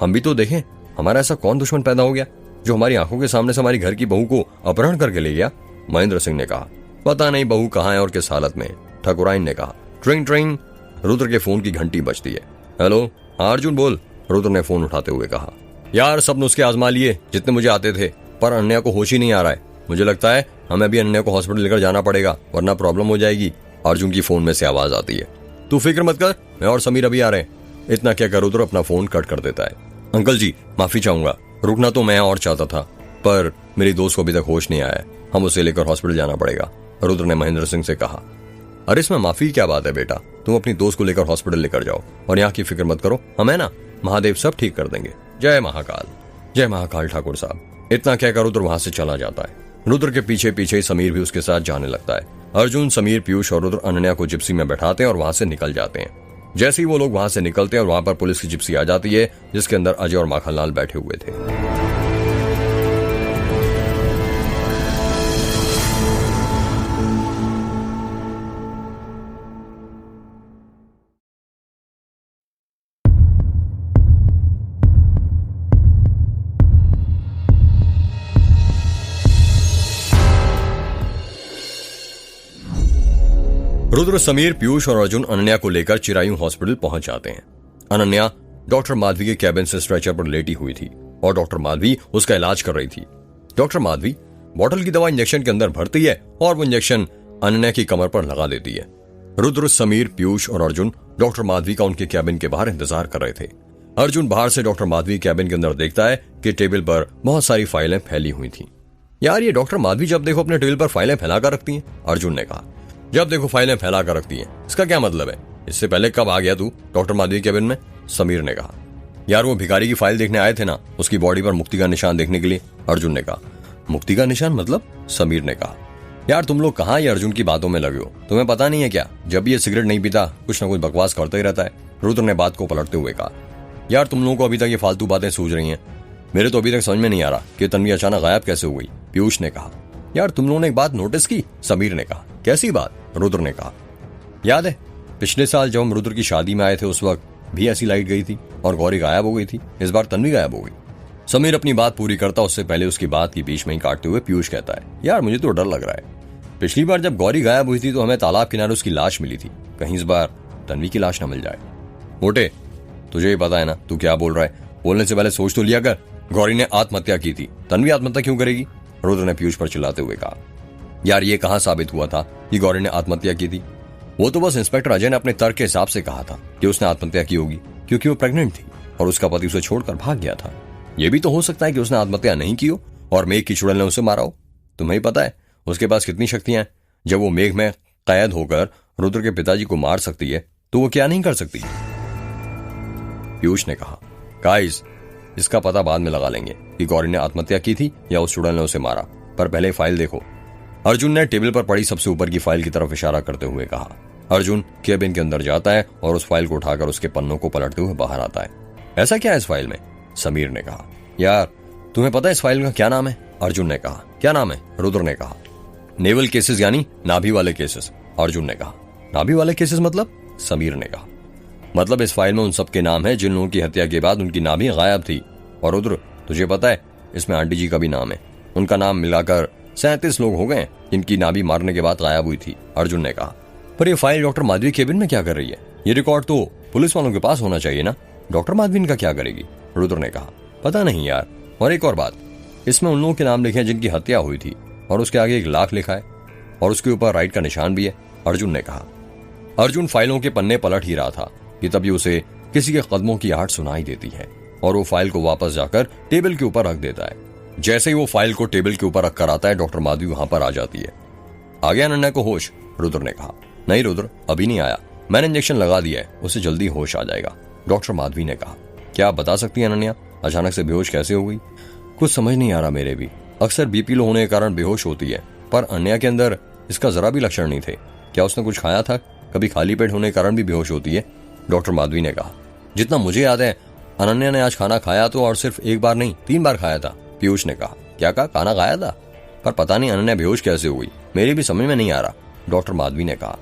[SPEAKER 1] हम भी तो देखें, हमारा ऐसा कौन दुश्मन पैदा हो गया जो हमारी आंखों के सामने से हमारी घर की बहू को अपहरण करके ले गया? महेंद्र सिंह ने कहा। पता नहीं बहू कहाँ है और किस हालत में, ठाकुराइन ने कहा। ट्रिंग ट्रिंग, रुद्र के फोन की घंटी बजती है। हेलो, हाँ अर्जुन बोल, रुद्र ने फोन उठाते हुए कहा। यार सब नुस्खे आजमा लिए जितने मुझे आते थे, पर अनन्या को होश ही नहीं आ रहा है। मुझे लगता है हमें अभी अनन्या को हॉस्पिटल लेकर जाना पड़ेगा, वरना प्रॉब्लम हो जाएगी। अर्जुन की फोन में से आवाज आती है। तू फिक्र मत कर, मैं और समीर अभी आ रहे हैं। इतना क्या कर रुद्र अपना फोन कट कर देता है। अंकल जी माफी चाहूंगा, रुकना तो मैं और चाहता था, पर मेरी दोस्त को अभी तक होश नहीं आया, हम उसे लेकर हॉस्पिटल जाना पड़ेगा, रुद्र ने महेंद्र सिंह से कहा। अरे इसमें माफी की क्या बात है बेटा, तुम अपनी दोस्त को लेकर हॉस्पिटल लेकर जाओ और यहाँ की फिक्र मत करो, हम है ना, महादेव सब ठीक कर देंगे। जय महाकाल, जय महाकाल ठाकुर साहब। इतना कहकर रुद्र वहां से चला जाता है। रुद्र के पीछे पीछे समीर भी उसके साथ जाने लगता है। अर्जुन, समीर, पीयूष और रुद्र अनन्या को जिप्सी में बैठाते हैं और वहां से निकल जाते हैं। जैसे ही वो लोग वहां से निकलते हैं और वहां पर पुलिस की जिप्सी आ जाती है, जिसके अंदर अजय और माखनलाल बैठे हुए थे। रुद्र, समीर, पीयूष और अर्जुन अनन्या को लेकर चिरायू हॉस्पिटल पहुंच जाते हैं। अनन्या डॉक्टर माधवी के कैबिन से स्ट्रेचर पर लेटी हुई थी और डॉक्टर माधवी उसका इलाज कर रही थी। डॉक्टर माधवी बोतल की दवा इंजेक्शन के अंदर भरती है और वो इंजेक्शन अनन्या की कमर पर लगा देती है। रुद्र, समीर, पीयूष और अर्जुन डॉक्टर माधवी का उनके कैबिन के बाहर इंतजार कर रहे थे। अर्जुन बाहर से डॉक्टर माधवी कैबिन के अंदर देखता है कि टेबल पर बहुत सारी फाइलें फैली हुई थी। यार ये डॉक्टर माधवी जब देखो अपने टेबल पर फाइलें फैलाकर रखती हैं, अर्जुन ने कहा। जब देखो फाइलें फैला कर रखती हैं, इसका क्या मतलब है? इससे पहले कब आ गया तू डॉक्टर माधवी कैबिन में? समीर ने कहा। यार वो भिखारी की फाइल देखने आए थे ना, उसकी बॉडी पर मुक्ति का निशान देखने के लिए, अर्जुन ने कहा। मुक्ति का निशान मतलब? समीर ने कहा। यार तुम लोग कहाँ ये अर्जुन की बातों में लगे हो, तुम्हें पता नहीं है क्या, जब ये सिगरेट नहीं पीता कुछ ना कुछ बकवास करता ही रहता है, रुद्र ने बात को पलटते हुए कहा। यार तुम लोगों को अभी तक ये फालतू बातें सूझ रही हैं, मेरे तो अभी तक समझ में नहीं आ रहा कि तन्वी अचानक गायब कैसे हो गई, पीयूष ने कहा। यार तुम लोगों ने एक बात नोटिस की, समीर ने कहा। कैसी बात? रुद्र ने कहा। याद है पिछले साल जब हम रुद्र की शादी में आए थे उस वक्त भी ऐसी लाइट गई थी और गौरी गायब हो गई थी, इस बार तन्वी गायब हो गई। समीर अपनी बात पूरी करता उससे पहले उसकी बात की बीच में ही काटते हुए पीयूष कहता है, यार मुझे तो डर लग रहा है, पिछली बार जब गौरी गायब हुई थी तो हमें तालाब किनारे उसकी लाश मिली थी, कहीं इस बार तन्वी की लाश न मिल जाए। मोटे तुझे ही पता है ना तू क्या बोल रहा है, बोलने से पहले सोच तो लिया कर, गौरी ने आत्महत्या की थी, तन्वी आत्महत्या क्यों करेगी? रुद्र ने पीयूष पर चिल्लाते हुए कहा। यार ये कहां साबित हुआ था कि गौरी ने आत्महत्या की थी? वो तो बस इंस्पेक्टर अजय ने अपने तर्क के हिसाब से कहा था कि उसने आत्महत्या की होगी क्योंकि वो प्रेग्नेंट थी और उसका पति उसे छोड़कर भाग गया था। ये भी तो हो सकता है कि उसने आत्महत्या नहीं की हो और मेघ की चुड़ैल ने उसे मारा हो। तुम्हें ही पता है उसके पास कितनी शक्तियां हैं, जब वो मेघ में कैद होकर रुद्र के पिताजी को मार सकती है तो वो क्या नहीं कर सकती? पीयूष ने कहा। गाइस इसका पता बाद में लगा लेंगे कि गौरी ने आत्महत्या की थी या उस चुड़ैल ने उसे मारा, पर पहले फाइल देखो। अर्जुन ने टेबल पर पड़ी सबसे ऊपर की फाइल की तरफ इशारा करते हुए कहा। अर्जुन केबिन के अंदर जाता है और उस फाइल को उठाकर उसके पन्नों को पलटते हुए बाहर आता है। ऐसा क्या है इस फाइल में? समीर ने कहा। यार तुम्हें पता है इस फाइल का क्या नाम है? अर्जुन ने कहा। क्या नाम है? रुद्र ने कहा। नेवल केसेस यानी नाभि वाले केसेस, अर्जुन ने कहा। नाभि वाले केसेस मतलब? समीर ने कहा। मतलब इस फाइल में उन सबके नाम है जिन लोगों की हत्या के बाद उनकी नाभि गायब थी। और रुद्र तुझे पता है इसमें आंटी जी का भी नाम है, उनका नाम मिलाकर 37 लोग हो गए जिनकी नाभि मारने के बाद गायब हुई थी, अर्जुन ने कहा। पर ये फाइल डॉक्टर माधवी केबिन में क्या कर रही है? ये रिकॉर्ड तो पुलिस वालों के पास होना चाहिए ना, डॉक्टर माधवी इनका क्या करेगी? रुद्र ने कहा। पता नहीं यार, और एक और बात, इसमें उन लोगों के नाम लिखे हैं जिनकी हत्या हुई थी और उसके आगे 1 लाख लिखा है और उसके ऊपर राइट का निशान भी है, अर्जुन ने कहा। अर्जुन फाइलों के पन्ने पलट ही रहा था कि तभी उसे किसी के कदमों की आहट सुनाई देती है और वो फाइल को वापस जाकर टेबल के ऊपर रख देता है। जैसे ही वो फाइल को टेबल के ऊपर रख कर आता है डॉक्टर माधवी वहां पर आ जाती है। आ गया अनन्या को होश? रुद्र ने कहा। नहीं रुद्र, अभी नहीं आया, मैंने इंजेक्शन लगा दिया है, उसे जल्दी होश आ जाएगा। डॉक्टर माधवी ने कहा। क्या आप बता सकती हैं अनन्या अचानक से बेहोश कैसे हो गई? कुछ समझ नहीं आ रहा मेरे भी। अक्सर बीपी लो होने के कारण बेहोश होती है, पर अनन्या के अंदर इसका जरा भी लक्षण नहीं थे। क्या उसने कुछ खाया था? कभी खाली पेट होने के कारण भी बेहोश होती है? डॉक्टर माधवी ने कहा। जितना मुझे याद है अनन्या ने आज खाना खाया तो, और सिर्फ एक बार नहीं 3 बार खाया था। पीयूष ने कहा। क्या कहा? खाना खाया था? पर पता नहीं अनन्या बेहोश कैसे हो गई, मेरी भी समझ में नहीं आ रहा। डॉक्टर माधवी ने कहा।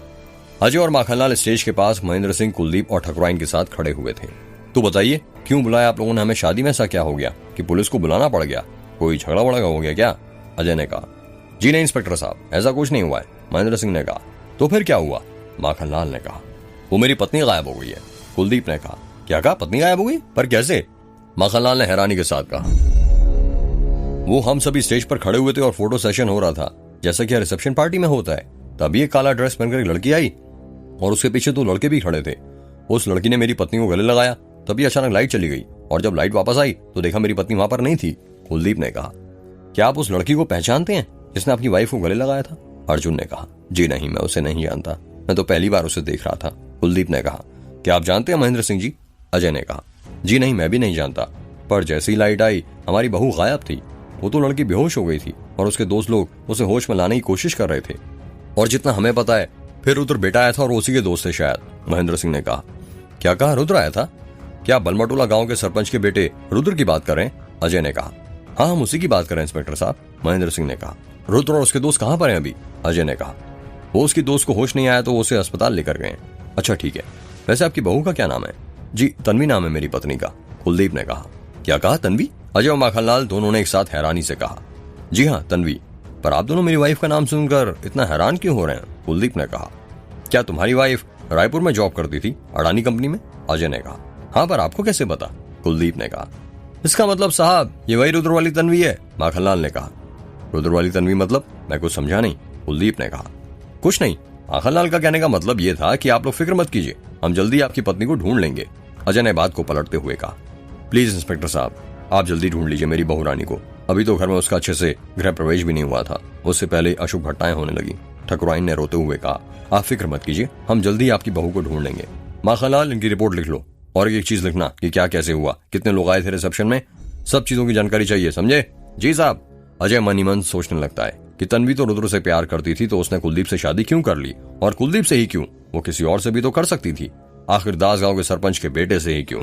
[SPEAKER 1] अजय और माखनलाल स्टेज के पास महेंद्र सिंह, कुलदीप और ठकुराइन के साथ खड़े हुए थे। तो बताइए क्यों बुलाया आप लोगों ने हमें? शादी में ऐसा क्या हो गया कि पुलिस को बुलाना पड़ गया? कोई झगड़ा वगड़ा हो गया क्या? अजय ने कहा। जी नहीं इंस्पेक्टर साहब, ऐसा कुछ नहीं हुआ है। महेंद्र सिंह ने कहा। तो फिर क्या हुआ? माखनलाल ने कहा। वो मेरी पत्नी गायब हो गई है। कुलदीप ने कहा। क्या कहा? पत्नी गायब हो गई? पर कैसे? माखनलाल ने हैरानी के साथ कहा। वो हम सभी स्टेज पर खड़े हुए थे और फोटो सेशन हो रहा था, जैसा कि रिसेप्शन पार्टी में होता है। तभी एक काला ड्रेस पहनकर एक लड़की आई और उसके पीछे 2 लड़के भी खड़े थे। उस लड़की ने मेरी पत्नी को गले लगाया, तभी अचानक लाइट चली गई और जब लाइट वापस आई तो देखा मेरी पत्नी वहां पर नहीं थी। कुलदीप ने कहा। क्या आप उस लड़की को पहचानते हैं जिसने अपनी वाइफ को गले लगाया था? अर्जुन ने कहा। जी नहीं, मैं उसे नहीं जानता, मैं तो पहली बार उसे देख रहा था। कुलदीप ने कहा। क्या आप जानते हैं महेंद्र सिंह जी? अजय ने कहा। जी नहीं, मैं भी नहीं जानता, पर जैसी लाइट आई हमारी बहू गायब थी। वो तो लड़की बेहोश हो गई थी और उसके दोस्त लोग उसे होश में लाने की कोशिश कर रहे थे, और जितना हमें पता है फिर रुद्र बेटा आया था और उसी के दोस्त थे शायद। महेंद्र सिंह ने कहा। क्या कहा? रुद्र आया था? क्या बलमटोला गांव के सरपंच के बेटे रुद्र की बात कर रहे हैं? अजय ने कहा। हाँ, हम उसी की बात कर रहे हैं इंस्पेक्टर साहब। महेंद्र सिंह ने कहा। रुद्र और उसके दोस्त कहां पर हैं अभी? अजय ने कहा। वो उसकी दोस्त को होश नहीं आया तो उसे अस्पताल लेकर गए। अच्छा ठीक है, वैसे आपकी बहू का क्या नाम है? जी तन्वी नाम है मेरी पत्नी का। कुलदीप ने कहा। क्या कहा? तन्वी? अजय और माखनलाल दोनों ने एक साथ हैरानी से कहा। जी हाँ, तन्वी। पर आप दोनों मेरी वाइफ का नाम सुनकर इतना हैरान क्यों हो रहे हैं? कुलदीप ने कहा। क्या तुम्हारी वाइफ रायपुर में जॉब करती थी, अडानी कंपनी में? अजय ने कहा। हाँ, पर आपको कैसे पता? कुलदीप ने कहा। इसका मतलब साहब ये वही रुद्र वाली तन्वी है। माखनलाल ने कहा। रुद्र वाली तन्वी मतलब? मैं कुछ समझा नहीं। कुलदीप ने कहा। कुछ नहीं, माखनलाल का कहने का मतलब ये था कि आप लोग फिक्र मत कीजिए, हम जल्दी आपकी पत्नी को ढूंढ लेंगे। अजय ने बात को पलटते हुए कहा। प्लीज इंस्पेक्टर साहब, आप जल्दी ढूंढ लीजिए मेरी बहू रानी को। अभी तो घर में उसका अच्छे से गृह प्रवेश भी नहीं हुआ था, उससे पहले अशुभ घटनाएं होने लगी। ठकुराइन ने रोते हुए कहा। आप फिक्र मत कीजिए, हम जल्दी आपकी बहू को ढूंढ लेंगे। माखनलाल, इनकी रिपोर्ट लिख लो और एक चीज लिखना कि क्या कैसे हुआ, कितने लोग आए थे रिसेप्शन में, सब चीजों की जानकारी चाहिए, समझे? जी साहब। अजय मन ही मन सोचने लगता है कि तन्वी तो रुद्र से प्यार करती थी तो उसने कुलदीप से शादी क्यों कर ली, और कुलदीप से ही क्यों? वो किसी और से भी तो कर सकती थी, आखिर दास गांव के सरपंच के बेटे से ही क्यों?